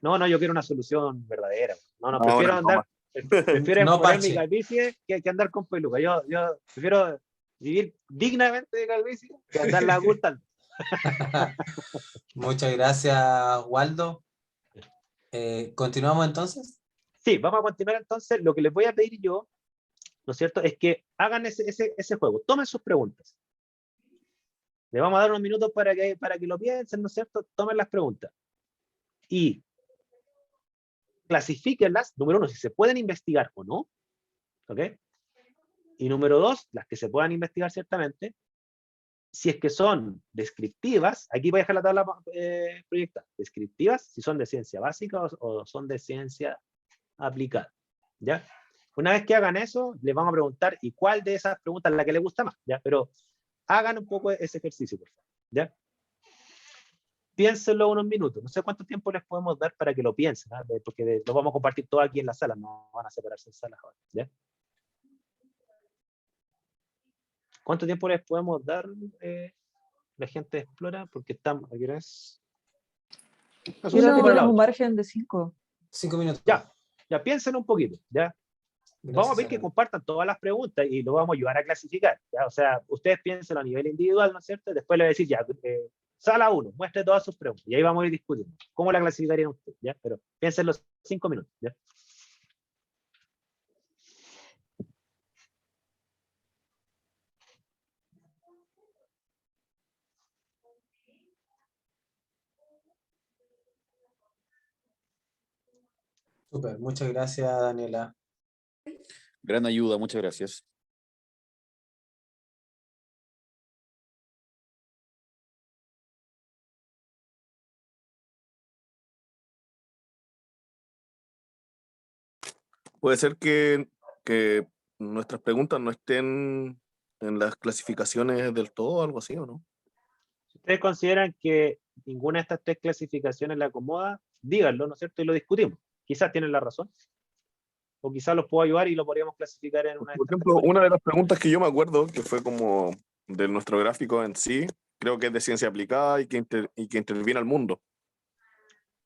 No, yo quiero una solución verdadera. No, Ahora, prefiero andar, prefiero No exponer mi parche. calvicie que andar con peluca. Yo prefiero vivir dignamente de calvicie que andarla ocultando. Muchas gracias, Waldo. ¿Continuamos entonces? Sí, vamos a continuar entonces. Lo que les voy a pedir yo, ¿no es cierto?, es que hagan ese juego. Tomen sus preguntas. Le vamos a dar unos minutos para que lo piensen, ¿no es cierto? Tomen las preguntas. Y clasifíquenlas, número 1, si se pueden investigar o no. ¿Ok? Y número 2, las que se puedan investigar ciertamente, si es que son descriptivas, aquí voy a dejar la tabla proyectada, descriptivas, si son de ciencia básica o son de ciencia aplicada. ¿Ya? Una vez que hagan eso, les vamos a preguntar, ¿y cuál de esas preguntas es la que les gusta más? ¿Ya? Pero hagan un poco ese ejercicio, por favor. ¿Ya? Piénsenlo unos minutos. No sé cuánto tiempo les podemos dar para que lo piensen, ¿eh? Porque lo vamos a compartir todo aquí en la sala, no van a separarse en salas ahora. ¿Ya? ¿Cuánto tiempo les podemos dar, la gente explora? Porque estamos, aquí es... Yo creo que tenemos un margen de 5. 5 minutos. Ya piensen un poquito, ¿ya? Vamos a ver que compartan todas las preguntas y lo vamos a ayudar a clasificar, ¿ya? O sea, ustedes piensen a nivel individual, ¿no es cierto? Después le voy a decir, ya, sala 1, muestre todas sus preguntas, y ahí vamos a ir discutiendo. ¿Cómo la clasificarían ustedes? ¿Ya? Pero piensen los 5 minutos, ¿ya? Súper, muchas gracias, Daniela. Gran ayuda, muchas gracias. Puede ser que nuestras preguntas no estén en las clasificaciones del todo, algo así, ¿o no? Si ustedes consideran que ninguna de estas tres clasificaciones le acomoda, díganlo, ¿no es cierto? Y lo discutimos. Quizás tienen la razón. O quizás los puedo ayudar y lo podríamos clasificar en una de Por estas ejemplo, categorías. una de las preguntas que yo me acuerdo, que fue como de nuestro gráfico en sí, creo que es de ciencia aplicada y que interviene al mundo.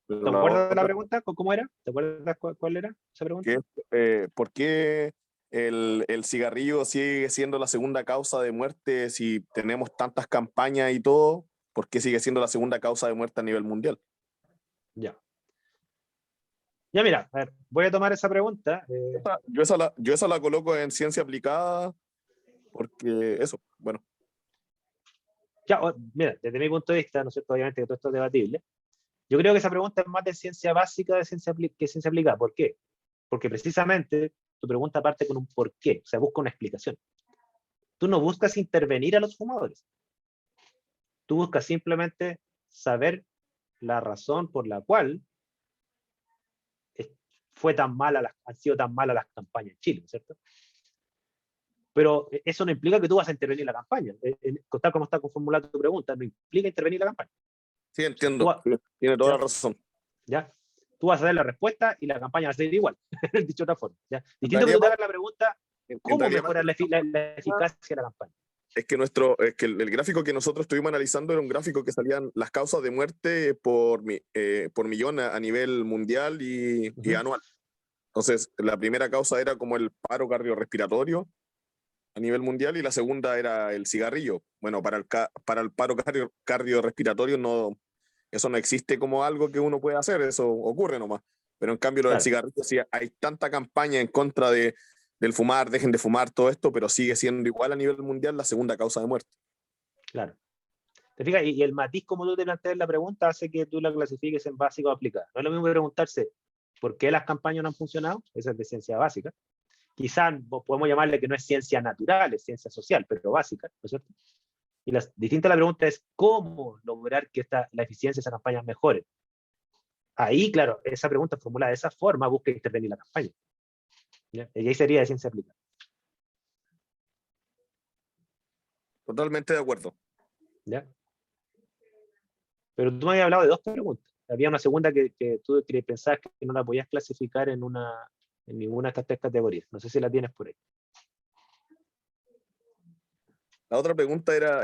Pero ¿Te la acuerdas de la otra, pregunta? ¿Cómo era? ¿Te acuerdas cuál era esa pregunta? que es, ¿por qué el cigarrillo sigue siendo la segunda causa de muerte si tenemos tantas campañas y todo? ¿Por qué sigue siendo la segunda causa de muerte a nivel mundial? Ya. Ya mira, a ver, voy a tomar esa pregunta. Yo esa la coloco en ciencia aplicada porque eso, bueno. Ya, mira, desde mi punto de vista, ¿no es cierto? Obviamente que todo esto es debatible. Yo creo que esa pregunta es más de ciencia básica que ciencia aplicada. ¿Por qué? Porque precisamente tu pregunta parte con un por qué, o sea, busca una explicación. Tú no buscas intervenir a los fumadores. Tú buscas simplemente saber la razón por la cual han sido tan malas las campañas en Chile, ¿no es cierto? Pero eso no implica que tú vas a intervenir en la campaña. Tal como está formulada tu pregunta, no implica intervenir en la campaña. Sí, O sea, entiendo. Tiene toda la razón. ¿ya? Tú vas a dar la respuesta y la campaña va a ser igual, dicho de otra forma. ¿ya? Distinto que realidad, tú te hagas la pregunta, ¿cómo realidad, mejorar la eficacia de la campaña? es que el gráfico que nosotros estuvimos analizando era un gráfico que salían las causas de muerte por millón a nivel mundial y anual. Entonces, la primera causa era como el paro cardiorrespiratorio a nivel mundial y la segunda era el cigarrillo. Bueno, para el paro cardiorrespiratorio eso no existe como algo que uno puede hacer, eso ocurre nomás. Pero en cambio lo del cigarrillo, sí, hay tanta campaña en contra del fumar, dejen de fumar, todo esto, pero sigue siendo igual a nivel mundial la segunda causa de muerte. Claro. ¿Te fijas? Y el matiz como tú te planteas la pregunta hace que tú la clasifiques en básica o aplicada. No es lo mismo preguntarse por qué las campañas no han funcionado, esa es de ciencia básica. Quizás podemos llamarle que no es ciencia natural, es ciencia social, pero básica, ¿no es cierto? Y distinta la pregunta es cómo lograr que la eficiencia de esas campañas mejore. Ahí, claro, esa pregunta formulada de esa forma busca intervenir la campaña. ¿Ya? Y ahí sería de ciencia aplicada. Totalmente de acuerdo. ¿Ya? Pero tú me habías hablado de dos preguntas. Había una segunda que tú pensabas que no la podías clasificar en ninguna de estas tres categorías. No sé si la tienes por ahí. La otra pregunta era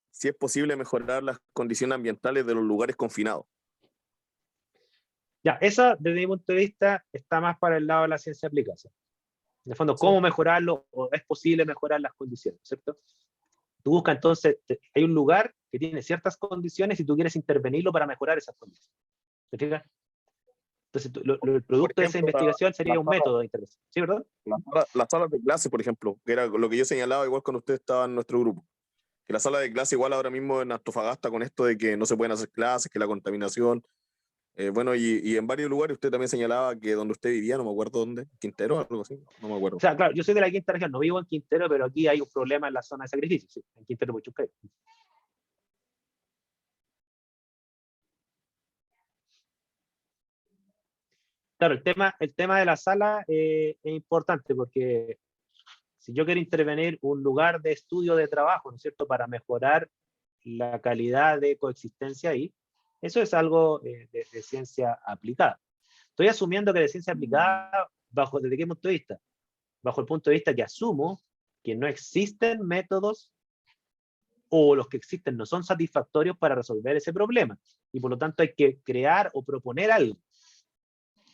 si es posible mejorar las condiciones ambientales de los lugares confinados. Ya, esa, desde mi punto de vista, está más para el lado de la ciencia aplicada. En el fondo, ¿cómo mejorarlo? ¿O es posible mejorar las condiciones? ¿Cierto? Tú buscas entonces, hay un lugar que tiene ciertas condiciones y tú quieres intervenirlo para mejorar esas condiciones. ¿Te fijas? Entonces, el producto de esa investigación sería un método de intervención. ¿Sí, verdad? Las salas de clase, por ejemplo, que era lo que yo señalaba igual cuando usted estaba en nuestro grupo. Que la sala de clase igual ahora mismo en Antofagasta con esto de que no se pueden hacer clases, que la contaminación. Bueno, y en varios lugares usted también señalaba que donde usted vivía, no me acuerdo dónde, Quintero, algo así, no me acuerdo. O sea, claro, yo soy de la quinta región, no vivo en Quintero, pero aquí hay un problema en la zona de sacrificio, sí, en Quintero Puchucay. Claro, el tema de la sala es importante porque si yo quiero intervenir un lugar de estudio de trabajo, ¿no es cierto?, para mejorar la calidad de coexistencia ahí, eso es algo de ciencia aplicada. Estoy asumiendo que de ciencia aplicada, ¿desde qué punto de vista? Bajo el punto de vista que asumo que no existen métodos o los que existen no son satisfactorios para resolver ese problema. Y por lo tanto hay que crear o proponer algo.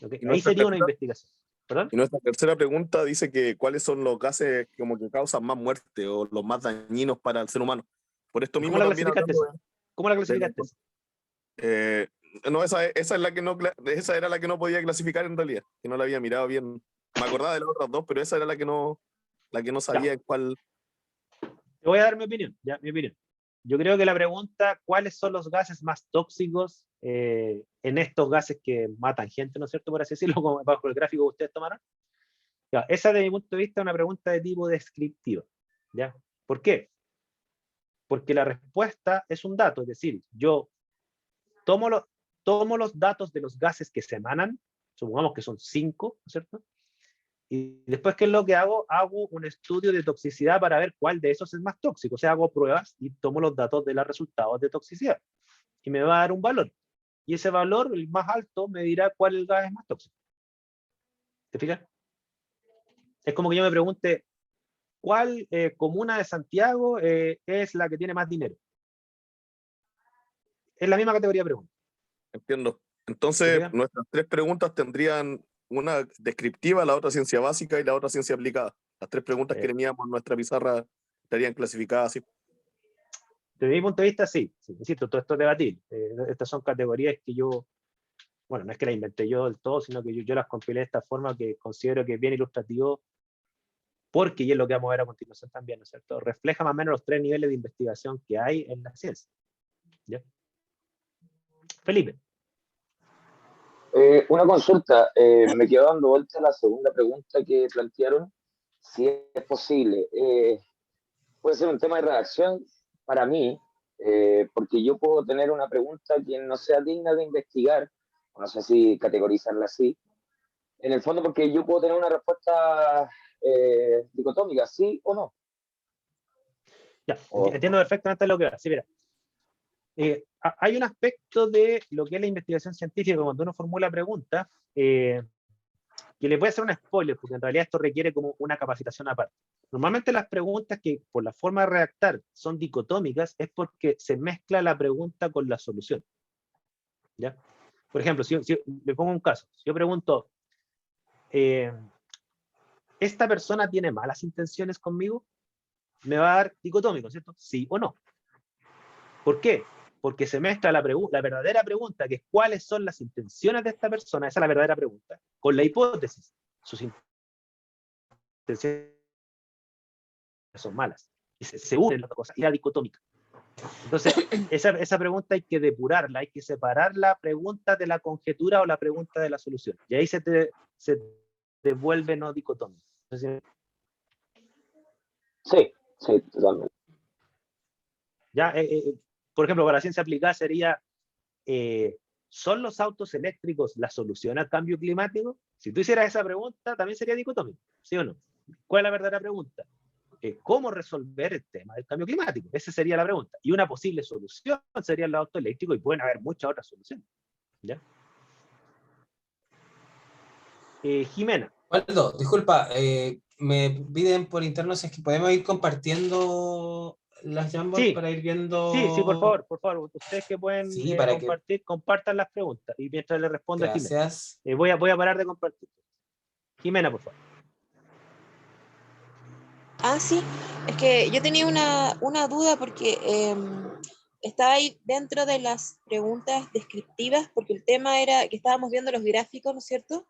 ¿Okay? Ahí sería una investigación. ¿Perdón? Y nuestra tercera pregunta dice que cuáles son los gases como que causan más muerte o los más dañinos para el ser humano. Por esto mismo ¿Cómo la también clasificaste? ¿Cómo la clasificaste? No, esa es la que no, esa era la que no podía clasificar en realidad, que no la había mirado bien. Me acordaba de las otras dos, pero esa era la que no sabía en cuál. Te voy a dar mi opinión, ya, mi opinión. Yo creo que la pregunta, ¿cuáles son los gases más tóxicos en estos gases que matan gente, ¿no es cierto? Por así decirlo, como bajo el gráfico que ustedes tomaron. Ya, esa, de mi punto de vista, es una pregunta de tipo descriptivo. ¿Ya? ¿Por qué? Porque la respuesta es un dato, es decir, yo tomo los datos de los gases que se emanan, supongamos que son 5, ¿no es cierto? Y después, ¿qué es lo que hago? Hago un estudio de toxicidad para ver cuál de esos es más tóxico. O sea, hago pruebas y tomo los datos de los resultados de toxicidad. Y me va a dar un valor. Y ese valor, el más alto, me dirá cuál el gas es más tóxico. ¿Te fijas? Es como que yo me pregunte, ¿cuál comuna de Santiago es la que tiene más dinero? Es la misma categoría de pregunta. Entiendo. Entonces, nuestras tres preguntas tendrían una descriptiva, la otra ciencia básica y la otra ciencia aplicada. Las tres preguntas que teníamos en nuestra pizarra estarían clasificadas así. Desde mi punto de vista, sí. Insisto, todo esto es debatible. Estas son categorías que yo, bueno, no es que las inventé yo del todo, sino que yo las compilé de esta forma que considero que es bien ilustrativo, porque, y es lo que vamos a ver a continuación también, ¿no es cierto? Refleja más o menos los tres niveles de investigación que hay en la ciencia. ¿Ya? Felipe. Una consulta, me quedó dando vuelta la segunda pregunta que plantearon, si es posible. Puede ser un tema de redacción para mí, porque yo puedo tener una pregunta que no sea digna de investigar, no sé si categorizarla así, en el fondo porque yo puedo tener una respuesta dicotómica, sí o no. Ya, entiendo perfectamente lo que va. Sí, mira. Hay un aspecto de lo que es la investigación científica cuando uno formula preguntas que le puede hacer un spoiler, porque en realidad esto requiere como una capacitación aparte. Normalmente las preguntas que por la forma de redactar son dicotómicas es porque se mezcla la pregunta con la solución. ¿Ya? Por ejemplo, si le pongo un caso, si yo pregunto, ¿esta persona tiene malas intenciones conmigo? Me va a dar dicotómico, ¿cierto? Sí o no. ¿Por qué? Porque se mezcla la verdadera pregunta, que es cuáles son las intenciones de esta persona, esa es la verdadera pregunta, con la hipótesis. Sus intenciones son malas. Y se unen las dos cosas, y la dicotómica. Entonces, esa pregunta hay que depurarla, hay que separar la pregunta de la conjetura o la pregunta de la solución. Y ahí se devuelve no dicotómico. Entonces, sí, totalmente. Ya, por ejemplo, para la ciencia aplicada sería, ¿son los autos eléctricos la solución al cambio climático? Si tú hicieras esa pregunta, también sería dicotómico, ¿sí o no? ¿Cuál es la verdadera pregunta? ¿Cómo resolver el tema del cambio climático? Esa sería la pregunta. Y una posible solución sería el auto eléctrico, y pueden haber muchas otras soluciones. ¿Ya? Jimena. Waldo, disculpa, me piden por interno si es que podemos ir compartiendo las Jamboard Sí, para ir viendo. sí, por favor. Ustedes que pueden Sí, para compartir, compartan las preguntas. Y mientras le respondo a Jimena. Gracias. Voy a parar de compartir. Jimena, por favor. Ah, sí, es que yo tenía una duda porque estaba ahí dentro de las preguntas descriptivas, porque el tema era que estábamos viendo los gráficos, ¿no es cierto?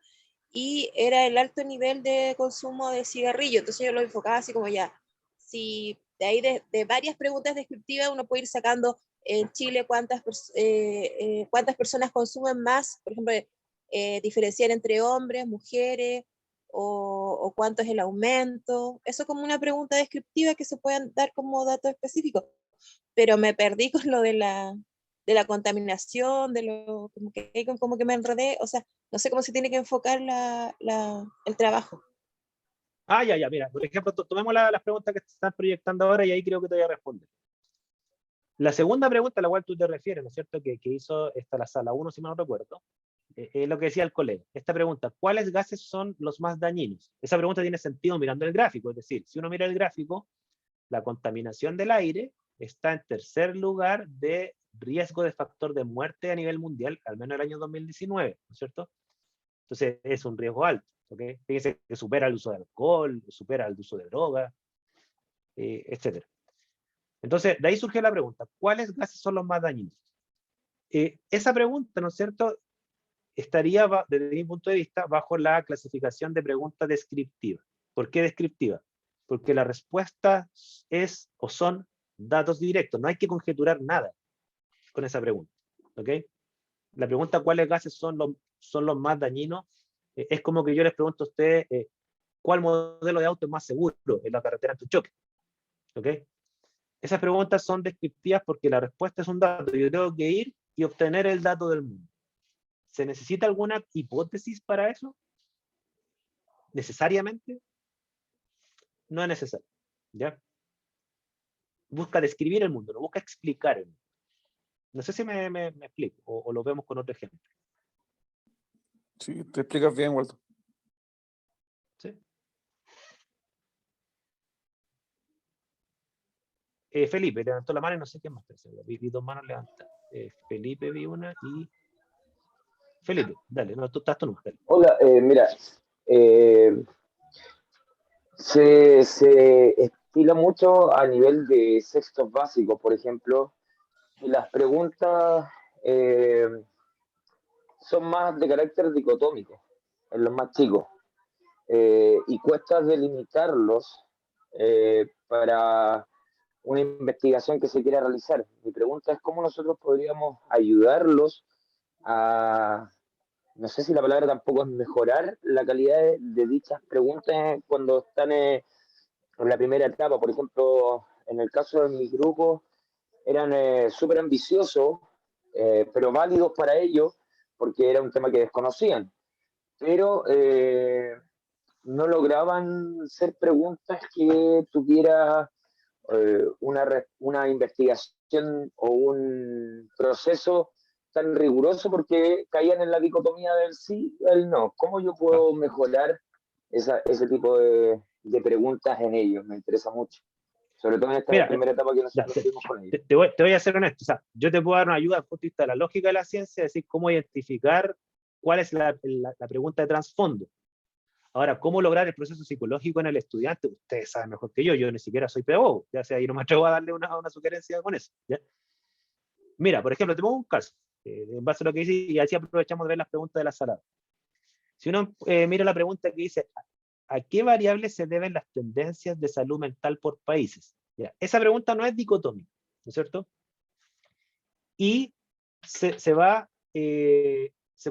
Y era el alto nivel de consumo de cigarrillo, entonces yo lo enfocaba así como ya, si de ahí de varias preguntas descriptivas uno puede ir sacando en Chile cuántas personas consumen más, por ejemplo, diferenciar entre hombres, mujeres, o cuánto es el aumento, eso como una pregunta descriptiva que se puedan dar como datos específicos, pero me perdí con lo de la contaminación, como que me enredé, o sea, no sé cómo se tiene que enfocar el trabajo. Ya, mira, por ejemplo, tomemos las preguntas que te están proyectando ahora y ahí creo que te voy a responder. La segunda pregunta a la cual tú te refieres, ¿no es cierto? Que hizo la sala 1, si mal no recuerdo, es lo que decía el colega. Esta pregunta, ¿cuáles gases son los más dañinos? Esa pregunta tiene sentido mirando el gráfico, es decir, si uno mira el gráfico, la contaminación del aire está en tercer lugar de riesgo de factor de muerte a nivel mundial, al menos el año 2019, ¿no es cierto? Entonces es un riesgo alto, ¿ok? Fíjense que supera el uso de alcohol, supera el uso de drogas, etc. Entonces, de ahí surge la pregunta, ¿cuáles gases son los más dañinos? Esa pregunta, ¿no es cierto?, estaría, desde mi punto de vista, bajo la clasificación de pregunta descriptiva. ¿Por qué descriptiva? Porque la respuesta es o son datos directos, no hay que conjeturar nada con esa pregunta, ¿ok? La pregunta ¿cuáles gases son los más dañinos? Es como que yo les pregunto a ustedes ¿cuál modelo de auto es más seguro en la carretera ante un choque? ¿Ok? Esas preguntas son descriptivas porque la respuesta es un dato. Yo tengo que ir y obtener el dato del mundo. ¿Se necesita alguna hipótesis para eso? necesariamente no es necesario. ¿Ya? Busca describir el mundo, no busca explicar el mundo. No sé si me explico, o lo vemos con otro ejemplo. Sí, te explicas bien, Walter. ¿Sí? Felipe levantó la mano y no sé quién más. Vi dos manos levantadas. Felipe vi una y... Felipe, dale, no, tú estás tú, dale. Hola, mira, se estila mucho a nivel de sextos básicos, por ejemplo, y las preguntas son más de carácter dicotómico en los más chicos, y cuesta delimitarlos para una investigación que se quiera realizar. Mi pregunta es cómo nosotros podríamos ayudarlos a, no sé si la palabra tampoco es mejorar la calidad de dichas preguntas cuando están en la primera etapa. Por ejemplo, en el caso de mi grupo, eran súper ambiciosos, pero válidos para ellos, porque era un tema que desconocían. Pero no lograban ser preguntas que tuviera una investigación o un proceso tan riguroso, porque caían en la dicotomía del sí y el no. ¿Cómo yo puedo mejorar ese tipo de preguntas en ellos? Me interesa mucho. Sobre todo en esta Mira, primera etapa que nosotros tuvimos con ellos. Te voy a ser honesto. O sea, yo te puedo dar una ayuda desde el punto de vista de la lógica de la ciencia, es decir, cómo identificar cuál es la pregunta de trasfondo. Ahora, ¿cómo lograr el proceso psicológico en el estudiante? Ustedes saben mejor que yo ni siquiera soy pedagogo, ya sea, y no me atrevo a darle una sugerencia con eso. ¿Ya? Mira, por ejemplo, te pongo un caso, en base a lo que dice, y así aprovechamos de ver las preguntas de la sala. Si uno mira la pregunta que dice, ¿a qué variables se deben las tendencias de salud mental por países? ¿Ya? Esa pregunta no es dicotómica, ¿no es cierto? Y se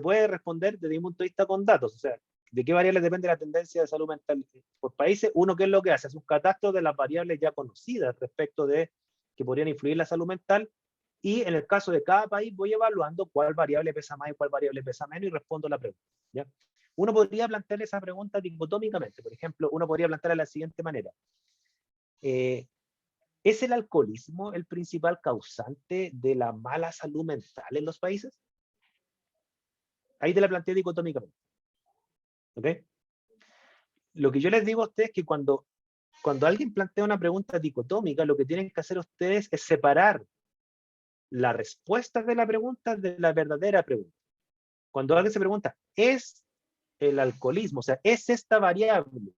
puede responder desde mi punto de vista con datos, o sea, ¿de qué variables depende la tendencia de salud mental por países? Uno, ¿qué es lo que hace? Es un catastro de las variables ya conocidas respecto de que podrían influir en la salud mental, y en el caso de cada país voy evaluando cuál variable pesa más y cuál variable pesa menos y respondo la pregunta. ¿Ya? Uno podría plantear esa pregunta dicotómicamente. Por ejemplo, uno podría plantearla de la siguiente manera. ¿Es el alcoholismo el principal causante de la mala salud mental en los países? Ahí te la planteé dicotómicamente. ¿Ok? Lo que yo les digo a ustedes es que cuando alguien plantea una pregunta dicotómica, lo que tienen que hacer ustedes es separar la respuesta de la pregunta de la verdadera pregunta. Cuando alguien se pregunta, ¿es el alcoholismo? O sea, ¿es esta variable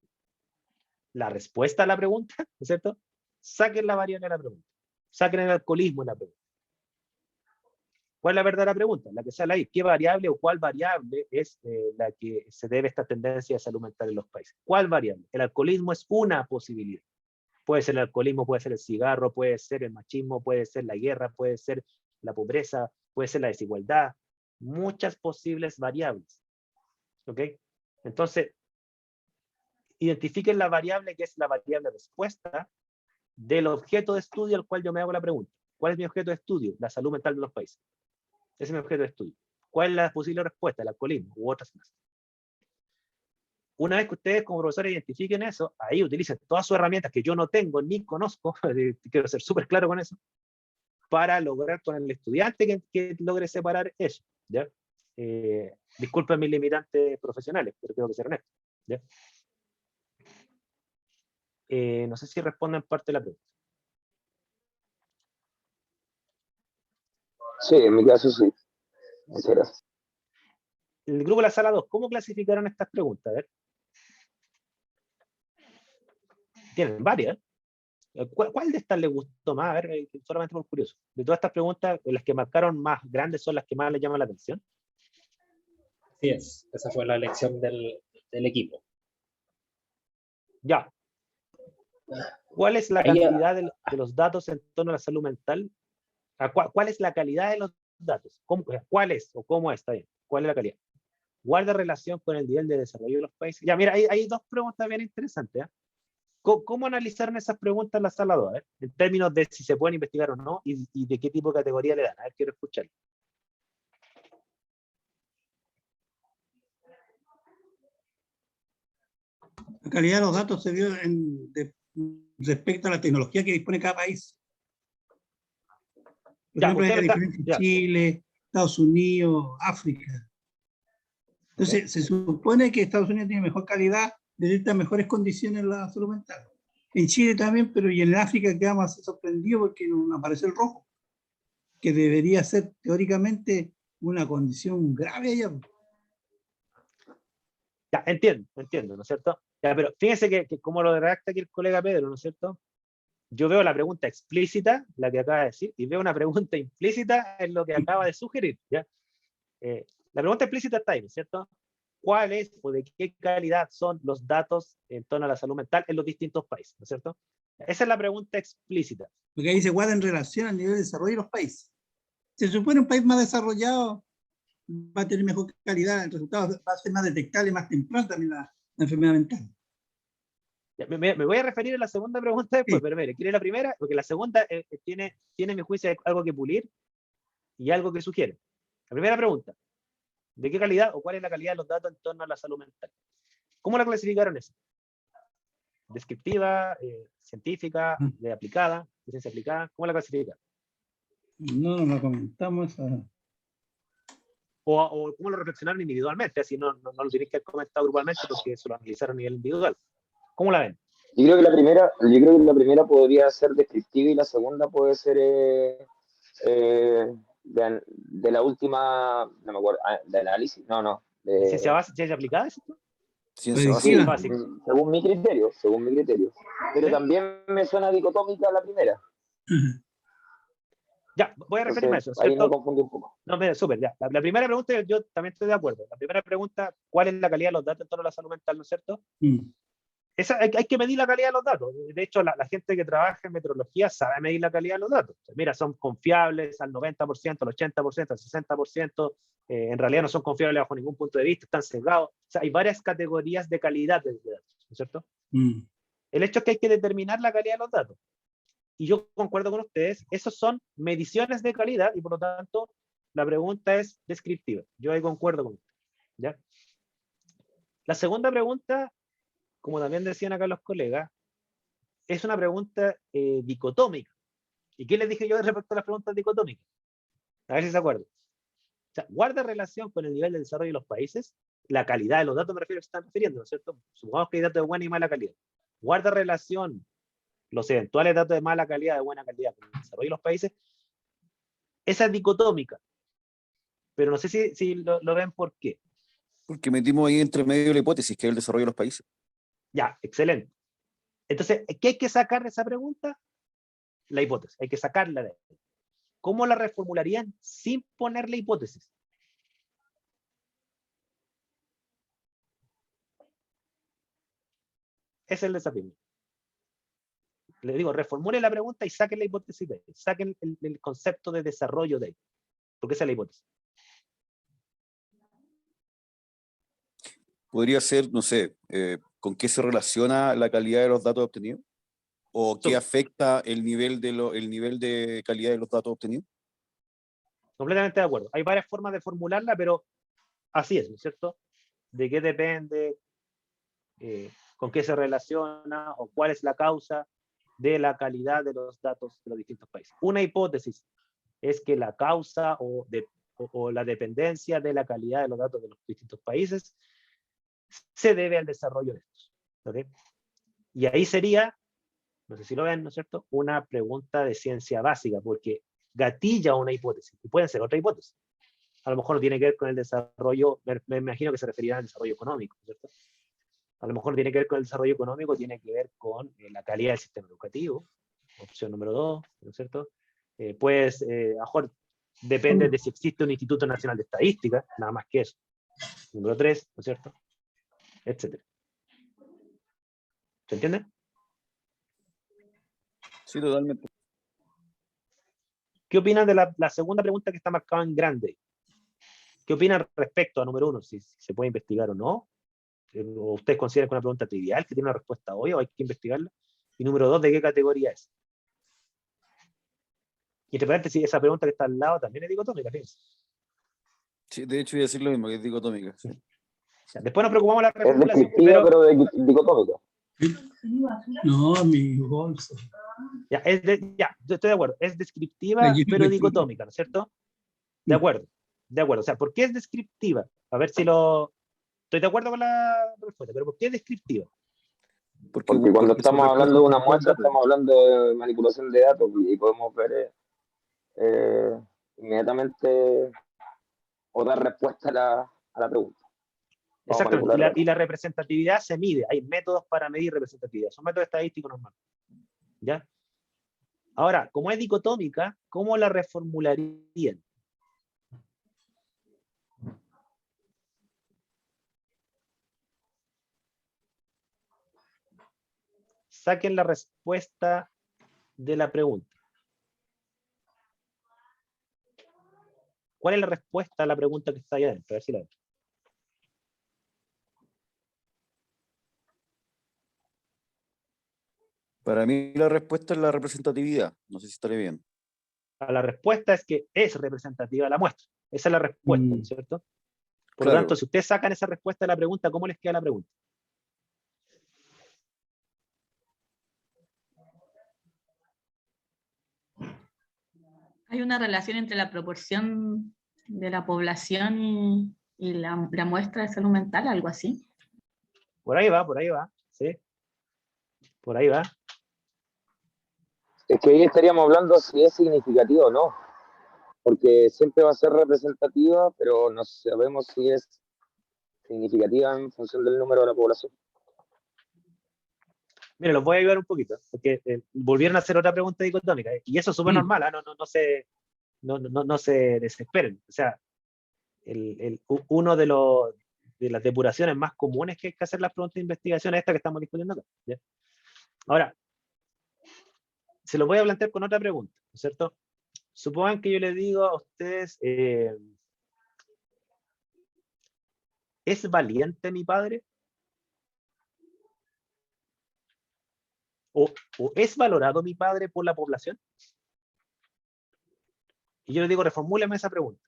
la respuesta a la pregunta? ¿No es cierto? Saquen la variable de la pregunta. Saquen el alcoholismo de la pregunta. ¿Cuál es la verdadera pregunta? La que sale ahí. ¿Qué variable o cuál variable es la que se debe a esta tendencia de salud mental en los países? ¿Cuál variable? El alcoholismo es una posibilidad. Puede ser el alcoholismo, puede ser el cigarro, puede ser el machismo, puede ser la guerra, puede ser la pobreza, puede ser la desigualdad. Muchas posibles variables. ¿Ok? Entonces, identifiquen la variable que es la variable respuesta del objeto de estudio al cual yo me hago la pregunta. ¿Cuál es mi objeto de estudio? La salud mental de los países. Ese es mi objeto de estudio. ¿Cuál es la posible respuesta? El alcoholismo u otras más. Una vez que ustedes como profesores identifiquen eso, ahí utilicen todas sus herramientas que yo no tengo ni conozco, quiero ser súper claro con eso, para lograr con el estudiante que logre separar eso. ¿Ya? Disculpen mis limitantes profesionales, pero tengo que ser honesto. ¿Ya? No sé si responden parte de la pregunta. Sí, en mi caso sí. Muchas gracias. El grupo de la sala 2, ¿cómo clasificaron estas preguntas? A ver. Tienen varias. ¿Cuál de estas les gustó más? A ver, solamente por curioso. De todas estas preguntas, las que marcaron más grandes son las que más les llaman la atención. Así es, esa fue la elección del equipo. Ya. ¿Cuál es la cantidad de los datos en torno a la salud mental? ¿Cuál es la calidad de los datos? ¿Cuál es o cómo está bien? ¿Cuál es la calidad? ¿Guarda relación con el nivel de desarrollo de los países? Ya, mira, hay dos preguntas bien interesantes. ¿Eh? ¿Cómo analizaron esas preguntas en la sala 2? En términos de si se pueden investigar o no y de qué tipo de categoría le dan. A ver, quiero escuchar. La calidad de los datos se vio respecto a la tecnología que dispone cada país. Por Ya, ejemplo, usted hay me está- diferencia en ya. Chile, Estados Unidos, África. Entonces, se supone que Estados Unidos tiene mejor calidad, detecta mejores condiciones en la salud mental. En Chile también, pero y en África quedamos sorprendidos porque no aparece el rojo, que debería ser teóricamente una condición grave allá. Ya, entiendo, ¿no es cierto? Ya, pero fíjense que como lo redacta aquí el colega Pedro, ¿no es cierto? Yo veo la pregunta explícita, la que acaba de decir, y veo una pregunta implícita en lo que acaba de sugerir, ¿ya? La pregunta explícita está ahí, ¿no es cierto? ¿Cuál es o de qué calidad son los datos en torno a la salud mental en los distintos países, ¿no es cierto? Esa es la pregunta explícita. Porque ahí se guarda en relación al nivel de desarrollo de los países. Se supone un país más desarrollado va a tener mejor calidad, el resultado va a ser más detectable, más temprano también la enfermedad mental. Ya, me voy a referir a la segunda pregunta después, Sí. pero mire, ¿quiere la primera? Porque la segunda tiene en mi juicio algo que pulir y algo que sugiere. La primera pregunta, ¿de qué calidad o cuál es la calidad de los datos en torno a la salud mental? ¿Cómo la clasificaron eso? ¿Descriptiva, científica, de aplicada, de ciencia aplicada? ¿Cómo la clasificaron? No la comentamos. O cómo lo reflexionaron individualmente, así no lo tenéis que haber comentado grupalmente porque eso lo analizaron a nivel individual. ¿Cómo la ven? Yo creo que la primera podría ser descriptiva y la segunda puede ser de la última, no me acuerdo, de análisis, ¿De ciencia básica, ciencia aplicada? ¿Es esto? Ciencia sí, básica. Básica. según mi criterio. Pero ¿Sí? también me suena dicotómica la primera. Ya, voy a referirme a Entonces, eso, ahí me ¿cierto? confundí un poco. No, mira, súper, ya. La primera pregunta, yo también estoy de acuerdo. La primera pregunta, ¿cuál es la calidad de los datos en torno a la salud mental, no es cierto? Hay que medir la calidad de los datos. De hecho, la gente que trabaja en metrología sabe medir la calidad de los datos. O sea, mira, son confiables al 90%, al 80%, al 60%. En realidad no son confiables bajo ningún punto de vista, están sesgados. O sea, hay varias categorías de calidad de datos, ¿no es cierto? El hecho es que hay que determinar la calidad de los datos. Y yo concuerdo con ustedes, esos son mediciones de calidad y por lo tanto la pregunta es descriptiva. Yo ahí concuerdo con ustedes, ¿ya? La segunda pregunta, como también decían acá los colegas, es una pregunta dicotómica. ¿Y qué les dije yo respecto a las preguntas dicotómicas? A ver si se acuerdan. O sea, guarda relación con el nivel de desarrollo de los países, la calidad de los datos me refiero a que se están refiriendo, ¿no es cierto? Supongamos que hay datos de buena y mala calidad. Guarda relación los eventuales datos de mala calidad, de buena calidad, con el desarrollo de los países. Esa es dicotómica. Pero no sé si lo ven por qué. Porque metimos ahí entre medio la hipótesis, que es el desarrollo de los países. Ya, excelente. Entonces, ¿qué hay que sacar de esa pregunta? La hipótesis, hay que sacarla de ahí. ¿Cómo la reformularían sin ponerle hipótesis? Ese es el desafío. Le digo, reformule la pregunta y saquen la hipótesis de ahí. Saquen el concepto de desarrollo de ahí. Porque esa es la hipótesis. Podría ser, no sé, ¿con qué se relaciona la calidad de los datos obtenidos? ¿O qué afecta el nivel de calidad de los datos obtenidos? Completamente de acuerdo. Hay varias formas de formularla, pero así es, ¿no es cierto? ¿De qué depende? ¿Con qué se relaciona? ¿O cuál es la causa de la calidad de los datos de los distintos países? Una hipótesis es que la causa o la dependencia de la calidad de los datos de los distintos países se debe al desarrollo de estos. ¿Okay? Y ahí sería, no sé si lo ven, ¿no es cierto?, una pregunta de ciencia básica, porque gatilla una hipótesis, y pueden ser otra hipótesis. A lo mejor no tiene que ver con el desarrollo, me imagino que se referirá al desarrollo económico, ¿cierto? A lo mejor tiene que ver con el desarrollo económico, tiene que ver con la calidad del sistema educativo, opción número 2, ¿no es cierto? Pues, a lo mejor depende de si existe un Instituto Nacional de Estadística, nada más que eso. Número 3, ¿no es cierto? Etcétera. ¿Se entiende? Sí, totalmente. ¿Qué opinan de la segunda pregunta que está marcada en grande? ¿Qué opinan respecto a número 1? Si se puede investigar o no. ¿O ustedes consideran que es una pregunta trivial, que tiene una respuesta obvia o hay que investigarla? Y número 2, ¿de qué categoría es? Y entre paréntesis, esa pregunta que está al lado también es dicotómica, fíjense. Sí, de hecho, voy a decir lo mismo, que es dicotómica. Sí. Ya, después nos preocupamos de la Es reformulación, descriptiva, pero dicotómica. No, mi bolso. ya, ya, yo estoy de acuerdo, es descriptiva, Está lleno pero de dicotómica, ¿no es cierto? De acuerdo, de acuerdo. O sea, ¿por qué es descriptiva? A ver si lo... Estoy de acuerdo con la respuesta, pero ¿por qué es descriptiva? Porque cuando se estamos refiere hablando de una al muestra, dato. estamos hablando de manipulación de datos y podemos ver inmediatamente o dar respuesta a la pregunta. Vamos a Exactamente, manipular y datos. la representatividad se mide, hay métodos para medir representatividad, son métodos estadísticos normales. ¿Ya? Ahora, como es dicotómica, ¿cómo la reformularían? Saquen la respuesta de la pregunta. ¿Cuál es la respuesta a la pregunta que está ahí adentro? A ver si la ven. Para mí la respuesta es la representatividad. No sé si estaré bien. La respuesta es que es representativa la muestra. Esa es la respuesta, ¿no es cierto? Por lo Claro. tanto, si ustedes sacan esa respuesta de la pregunta, ¿cómo les queda la pregunta? Hay una relación entre la proporción de la población y la muestra de salud mental, algo así. Por ahí va, ¿sí? Por ahí va. Es que ahí estaríamos hablando si es significativo o no, porque siempre va a ser representativa, pero no sabemos si es significativa en función del número de la población. Mire, los voy a ayudar un poquito, porque volvieron a hacer otra pregunta dicotómica, y eso es súper normal, ¿eh? No se desesperen. O sea, uno de las depuraciones más comunes que hay que hacer las preguntas de investigación es esta que estamos discutiendo acá, ¿ya? Ahora, se lo voy a plantear con otra pregunta, ¿no es cierto? Supongan que yo les digo a ustedes, ¿es valiente mi padre? ¿O es valorado mi padre por la población? Y yo les digo, reformúleme esa pregunta.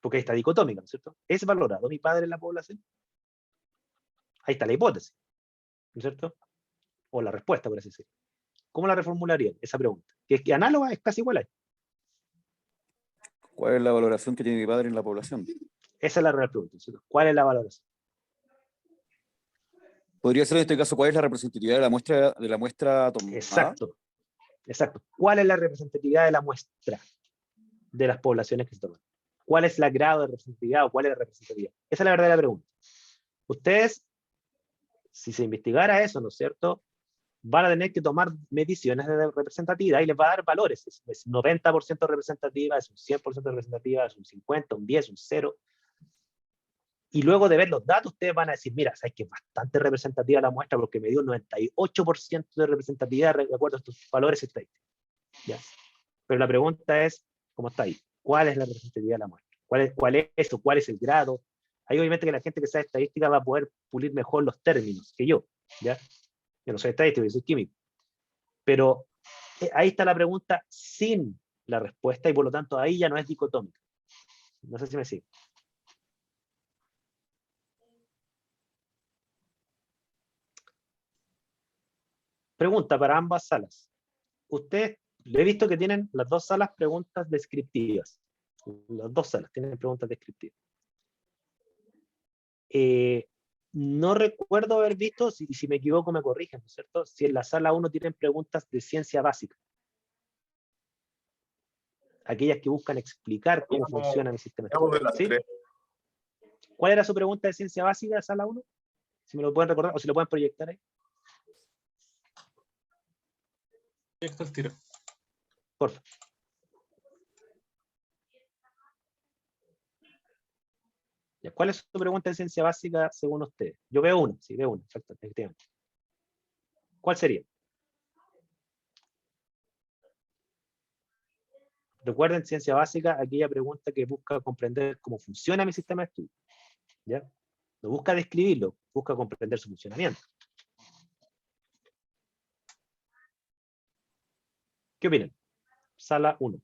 Porque ahí está dicotómica, ¿no es cierto? ¿Es valorado mi padre en la población? Ahí está la hipótesis, ¿no es cierto? O la respuesta, por así decirlo. ¿Cómo la reformularían esa pregunta? Que es que análoga, es casi igual a esta. ¿Cuál es la valoración que tiene mi padre en la población? Esa es la real pregunta, ¿no es cierto? ¿Cuál es la valoración? Podría ser en este caso, ¿cuál es la representatividad de la muestra tomada? Exacto. Exacto. ¿Cuál es la representatividad de la muestra de las poblaciones que se toman? ¿Cuál es el grado de representatividad o cuál es la representatividad? Esa es la verdadera pregunta. Ustedes, si se investigara eso, ¿no es cierto?, van a tener que tomar mediciones de representatividad y les va a dar valores. Es 90% representativa, es un 100% representativa, es un 50, un 10, un 0. Y luego de ver los datos, ustedes van a decir, mira, sabes que es bastante representativa la muestra porque me dio un 98% de representatividad de acuerdo a estos valores estadísticos. ¿Ya? Pero la pregunta es, ¿cómo está ahí? ¿Cuál es la representatividad de la muestra? ¿Cuál es el grado? Ahí obviamente que la gente que sabe estadística va a poder pulir mejor los términos que yo. ¿Ya? Yo no soy estadístico, yo soy químico. Pero ahí está la pregunta sin la respuesta y por lo tanto ahí ya no es dicotómica. No sé si me sigue. Pregunta para ambas salas. Ustedes, le he visto que tienen las dos salas preguntas descriptivas. Las dos salas tienen preguntas descriptivas. No recuerdo haber visto, si me equivoco me corrigen, ¿no es cierto? Si en la sala 1 tienen preguntas de ciencia básica. Aquellas que buscan explicar cómo funciona mi sistema. ¿Sí? ¿Cuál era su pregunta de ciencia básica, sala 1? Si me lo pueden recordar o si lo pueden proyectar ahí. Proyecto al tiro. Porfa. ¿Cuál es su pregunta de ciencia básica según ustedes? Yo veo una, sí, veo una, exacto, efectivamente. ¿Cuál sería? Recuerden, ciencia básica, aquella pregunta que busca comprender cómo funciona mi sistema de estudio. ¿Ya? No busca describirlo, busca comprender su funcionamiento. ¿Qué opinan? Sala 1.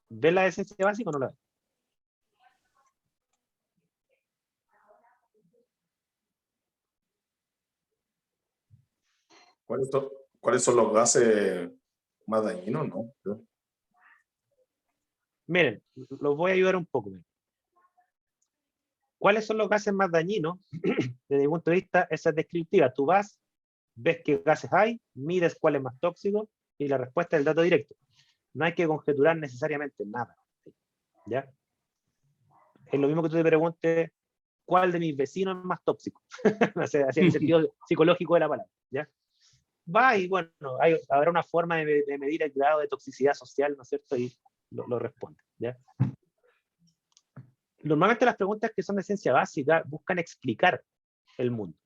¿Ves la de ciencia básica o no la ves? ¿Cuáles son los gases más dañinos, no? Miren, los voy a ayudar un poco. Miren. ¿Cuáles son los gases más dañinos? Desde mi punto de vista, esa es descriptiva. Tú vas, ves qué gases hay, mides cuál es más tóxico y la respuesta es el dato directo. No hay que conjeturar necesariamente nada. ¿Ya? Es lo mismo que tú te preguntes, ¿cuál de mis vecinos es más tóxico? O sea, así en el sentido psicológico de la palabra. ¿Ya? Va y bueno, habrá una forma de medir el grado de toxicidad social, ¿no es cierto? Y lo responde. ¿Ya? Normalmente las preguntas que son de ciencia básica buscan explicar el mundo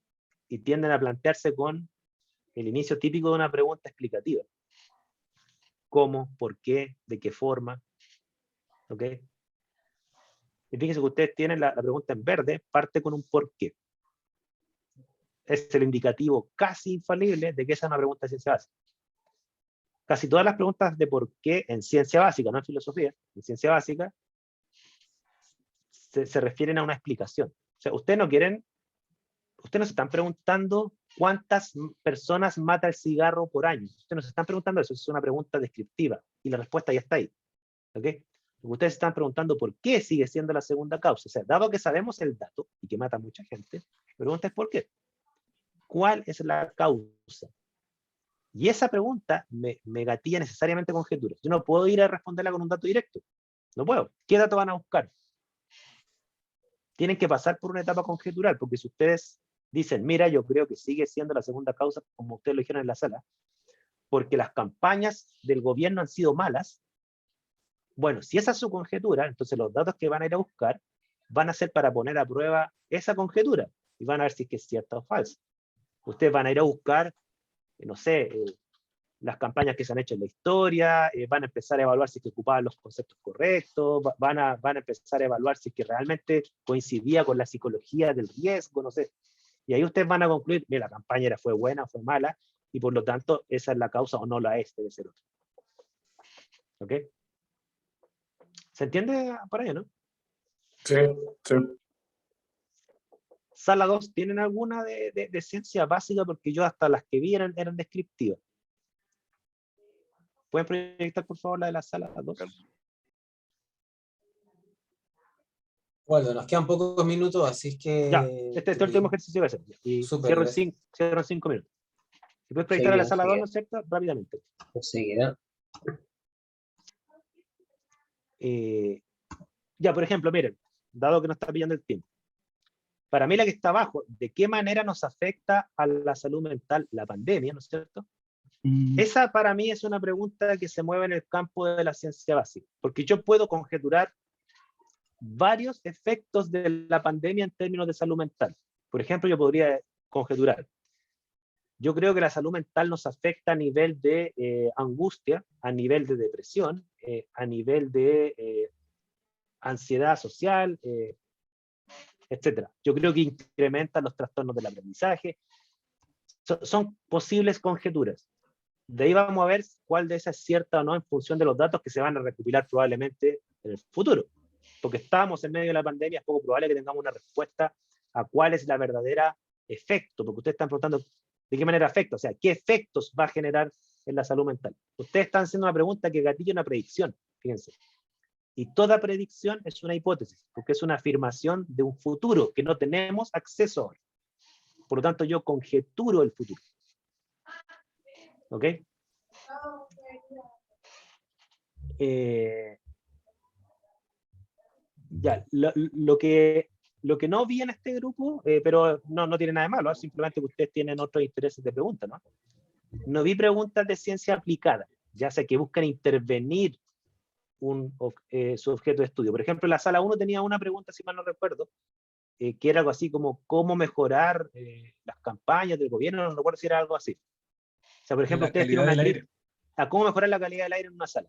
y tienden a plantearse con el inicio típico de una pregunta explicativa. ¿Cómo? ¿Por qué? ¿De qué forma? ¿Ok? Y fíjense que ustedes tienen la pregunta en verde, parte con un por qué. Es el indicativo casi infalible de que esa es una pregunta de ciencia básica. Casi todas las preguntas de por qué en ciencia básica, no en filosofía, en ciencia básica, se refieren a una explicación. O sea, ustedes no se están preguntando cuántas personas mata el cigarro por año. Ustedes no se están preguntando eso, es una pregunta descriptiva y la respuesta ya está ahí. ¿Ok? Ustedes se están preguntando por qué sigue siendo la segunda causa. O sea, dado que sabemos el dato y que mata a mucha gente, la pregunta es ¿por qué? ¿Cuál es la causa? Y esa pregunta me gatilla necesariamente conjeturas. Yo no puedo ir a responderla con un dato directo. No puedo. ¿Qué dato van a buscar? Tienen que pasar por una etapa conjetural, porque si ustedes dicen, mira, yo creo que sigue siendo la segunda causa, como ustedes lo dijeron en la sala, porque las campañas del gobierno han sido malas, bueno, si esa es su conjetura, entonces los datos que van a ir a buscar van a ser para poner a prueba esa conjetura, y van a ver si es que es cierta o falsa. Ustedes van a ir a buscar, no sé, las campañas que se han hecho en la historia, van a empezar a evaluar si es que ocupaban los conceptos correctos, van a empezar a evaluar si es que realmente coincidía con la psicología del riesgo, no sé. Y ahí ustedes van a concluir, mira, la campaña fue buena, fue mala, y por lo tanto esa es la causa o no la es, debe ser otra. ¿Ok? ¿Se entiende por ahí, no? Sí, sí. Sala 2, ¿tienen alguna de ciencia básica? Porque yo hasta las que vi eran descriptivas. ¿Pueden proyectar, por favor, la de la sala 2? Bueno, nos quedan pocos minutos, así que... Ya, este es el último ejercicio que hacer. Y cierro en 5 minutos. Si puedes proyectar a la sala 2, ¿no es cierto? Rápidamente. Enseguida. Ya, por ejemplo, miren, dado que nos está pillando el tiempo. Para mí la que está abajo, ¿de qué manera nos afecta a la salud mental la pandemia, ¿no es cierto? Esa para mí es una pregunta que se mueve en el campo de la ciencia básica, porque yo puedo conjeturar varios efectos de la pandemia en términos de salud mental. Por ejemplo, yo podría conjeturar, yo creo que la salud mental nos afecta a nivel de angustia, a nivel de depresión, a nivel de ansiedad social, etcétera. Yo creo que incrementa los trastornos del aprendizaje. Son posibles conjeturas. De ahí vamos a ver cuál de esas es cierta o no en función de los datos que se van a recopilar probablemente en el futuro. Porque estamos en medio de la pandemia, es poco probable que tengamos una respuesta a cuál es la verdadera efecto, porque ustedes están preguntando de qué manera afecta, o sea, qué efectos va a generar en la salud mental. Ustedes están haciendo una pregunta que gatilla una predicción, fíjense. Y toda predicción es una hipótesis, porque es una afirmación de un futuro que no tenemos acceso ahora. Por lo tanto, yo conjeturo el futuro. ¿Ok? Ya, lo que no vi en este grupo, pero no tiene nada de malo, simplemente que ustedes tienen otros intereses de pregunta, ¿no? No vi preguntas de ciencia aplicada, ya sea que buscan intervenir su objeto de estudio. Por ejemplo, la sala 1 tenía una pregunta, si mal no recuerdo, que era algo así como cómo mejorar las campañas del gobierno, no recuerdo si era algo así. O sea, por ejemplo, ustedes tienen una lista a cómo mejorar la calidad del aire en una sala.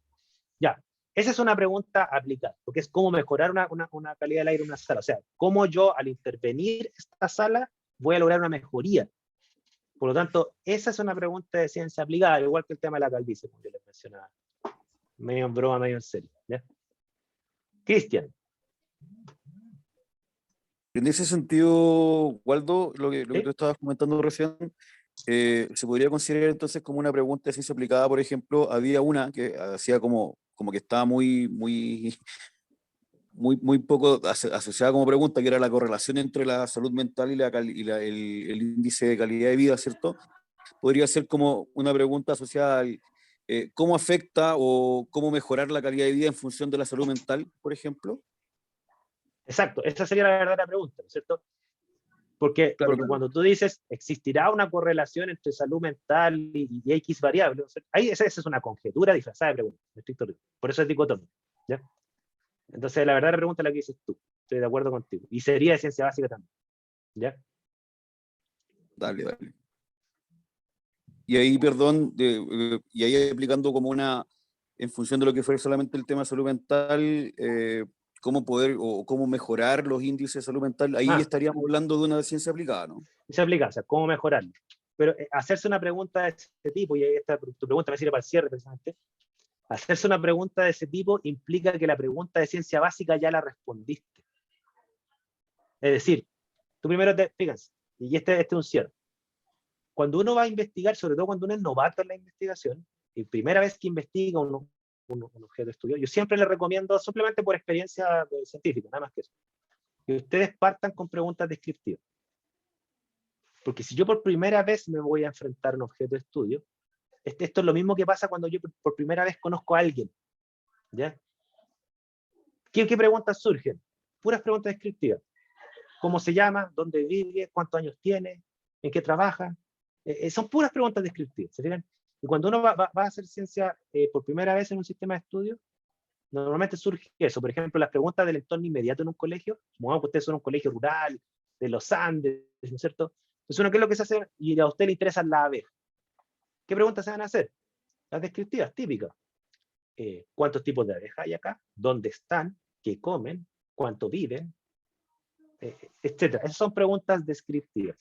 Ya, esa es una pregunta aplicada, porque es cómo mejorar una calidad del aire en una sala. O sea, cómo yo al intervenir esta sala voy a lograr una mejoría. Por lo tanto, esa es una pregunta de ciencia aplicada, igual que el tema de la calvicie, como yo les mencionaba. Medio en broma, medio en serio. ¿Ya? Cristian. En ese sentido, Waldo, lo que ¿Sí? tú estabas comentando recién, se podría considerar entonces como una pregunta de ciencia aplicada. Por ejemplo, había una que hacía como que estaba muy poco asociada como pregunta, que era la correlación entre la salud mental y el índice de calidad de vida, ¿cierto? Podría ser como una pregunta asociada al cómo afecta o cómo mejorar la calidad de vida en función de la salud mental, por ejemplo. Exacto, esa sería la verdadera pregunta, ¿no es cierto? Porque Claro, cuando tú dices, ¿existirá una correlación entre salud mental y X variables? Ahí esa es una conjetura disfrazada de pregunta, en estricto rigor. Por eso es dicotómico, ¿ya? Entonces, la verdadera pregunta es la que dices tú. Estoy de acuerdo contigo. Y sería de ciencia básica también, ¿ya? Dale. Y ahí, perdón, y ahí aplicando como en función de lo que fue solamente el tema de salud mental, cómo poder o cómo mejorar los índices de salud mental, ahí estaríamos hablando de una ciencia aplicada, ¿no? Se aplica, o sea, cómo mejorarlo. Pero hacerse una pregunta de ese tipo, y tu pregunta me sirve para el cierre precisamente, hacerse una pregunta de ese tipo implica que la pregunta de ciencia básica ya la respondiste. Es decir, tú primero fíjense, y este es un cierre. Cuando uno va a investigar, sobre todo cuando uno es novato en la investigación, y primera vez que investiga un objeto de estudio, yo siempre le recomiendo, simplemente por experiencia científica, nada más que eso, que ustedes partan con preguntas descriptivas. Porque si yo por primera vez me voy a enfrentar a un objeto de estudio, esto es lo mismo que pasa cuando yo por primera vez conozco a alguien, ¿ya? ¿Qué preguntas surgen? Puras preguntas descriptivas. ¿Cómo se llama? ¿Dónde vive? ¿Cuántos años tiene? ¿En qué trabaja? Son puras preguntas descriptivas, ¿se fijan? Y cuando uno va a hacer ciencia por primera vez en un sistema de estudio, normalmente surge eso. Por ejemplo, las preguntas del entorno inmediato en un colegio, supongamos que ustedes son un colegio rural, de los Andes, ¿no es cierto? Entonces uno, ¿qué es lo que se hace? Y a usted le interesan las abejas. ¿Qué preguntas se van a hacer? Las descriptivas, típicas. ¿Cuántos tipos de abejas hay acá? ¿Dónde están? ¿Qué comen? ¿Cuánto viven? Etcétera. Esas son preguntas descriptivas.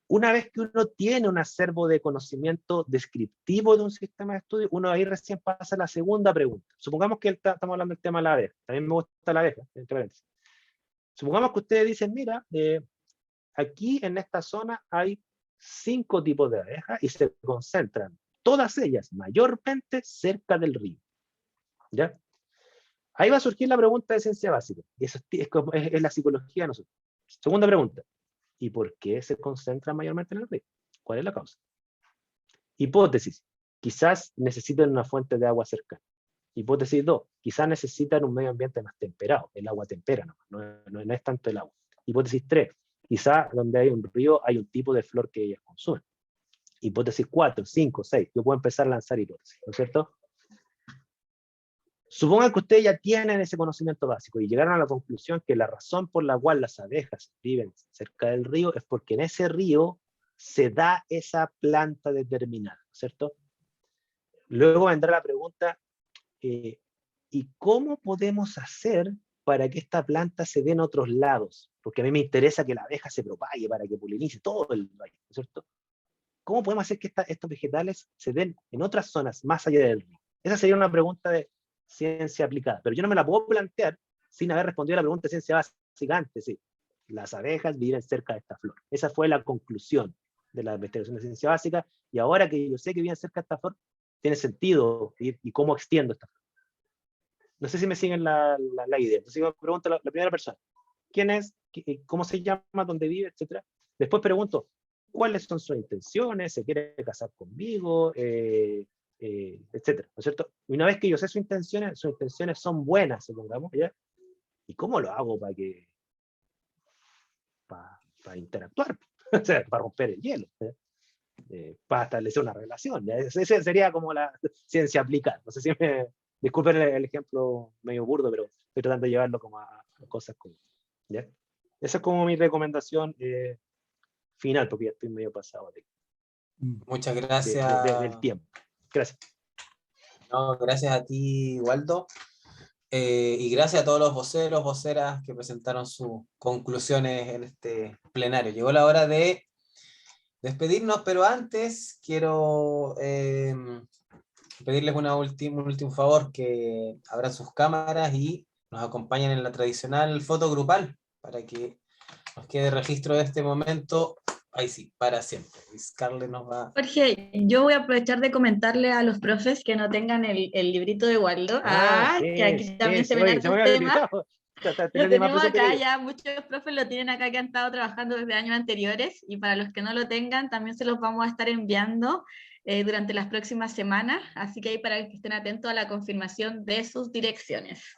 Una vez que uno tiene un acervo de conocimiento descriptivo de un sistema de estudio, uno ahí recién pasa a la segunda pregunta. Supongamos que estamos hablando del tema de la abeja. También me gusta la abeja, entre paréntesis. Supongamos que ustedes dicen, mira, aquí en esta zona hay 5 tipos de abejas y se concentran todas ellas mayormente cerca del río. ¿Ya? Ahí va a surgir la pregunta de ciencia básica. Y eso es la psicología de nosotros. Segunda pregunta. ¿Y por qué se concentran mayormente en el río? ¿Cuál es la causa? Hipótesis. Quizás necesitan una fuente de agua cercana. Hipótesis 2. Quizás necesitan un medio ambiente más temperado. El agua tempera, no es tanto el agua. Hipótesis 3. Quizás donde hay un río hay un tipo de flor que ellas consumen. Hipótesis 4, 5, 6. Yo puedo empezar a lanzar hipótesis, ¿no es cierto? Supongan que ustedes ya tienen ese conocimiento básico y llegaron a la conclusión que la razón por la cual las abejas viven cerca del río es porque en ese río se da esa planta determinada, ¿cierto? Luego vendrá la pregunta, ¿y cómo podemos hacer para que esta planta se dé en otros lados? Porque a mí me interesa que la abeja se propague para que polinice todo el valle, ¿cierto? ¿Cómo podemos hacer que estos vegetales se den en otras zonas más allá del río? Esa sería una pregunta de ciencia aplicada, pero yo no me la puedo plantear sin haber respondido a la pregunta de ciencia básica antes. Sí. Las abejas viven cerca de esta flor. Esa fue la conclusión de la investigación de ciencia básica, y ahora que yo sé que viven cerca de esta flor, tiene sentido y cómo extiendo esta flor. No sé si me siguen la idea. Entonces yo pregunto a la primera persona, ¿quién es? ¿Cómo se llama? ¿Dónde vive? Etcétera. Después pregunto, ¿cuáles son sus intenciones? ¿Se quiere casar conmigo? Etcétera, ¿no es cierto? Y una vez que yo sé sus intenciones son buenas, supongamos, ¿ya? ¿Y cómo lo hago para interactuar? O sea, para romper el hielo, para establecer una relación, ¿ya? Esa sería como la ciencia aplicada. No sé si disculpen el ejemplo medio burdo, pero estoy tratando de llevarlo como a cosas comunes, ¿ya? Esa es como mi recomendación final, porque ya estoy medio pasado Muchas gracias. Del tiempo. Gracias. No, gracias a ti, Waldo. Y gracias a todos los voceros, voceras que presentaron sus conclusiones en este plenario. Llegó la hora de despedirnos, pero antes quiero pedirles un último favor, que abran sus cámaras y nos acompañen en la tradicional foto grupal, para que nos quede registro de este momento, ahí sí, para siempre. Y Scarlett nos va... Jorge, yo voy a aprovechar de comentarle a los profes que no tengan el librito de Waldo, que aquí también se ven oye, hartos me había temas. olvidado. Lo tenemos acá ya, muchos profes lo tienen acá que han estado trabajando desde años anteriores, y para los que no lo tengan también se los vamos a estar enviando durante las próximas semanas, así que ahí para que estén atentos a la confirmación de sus direcciones.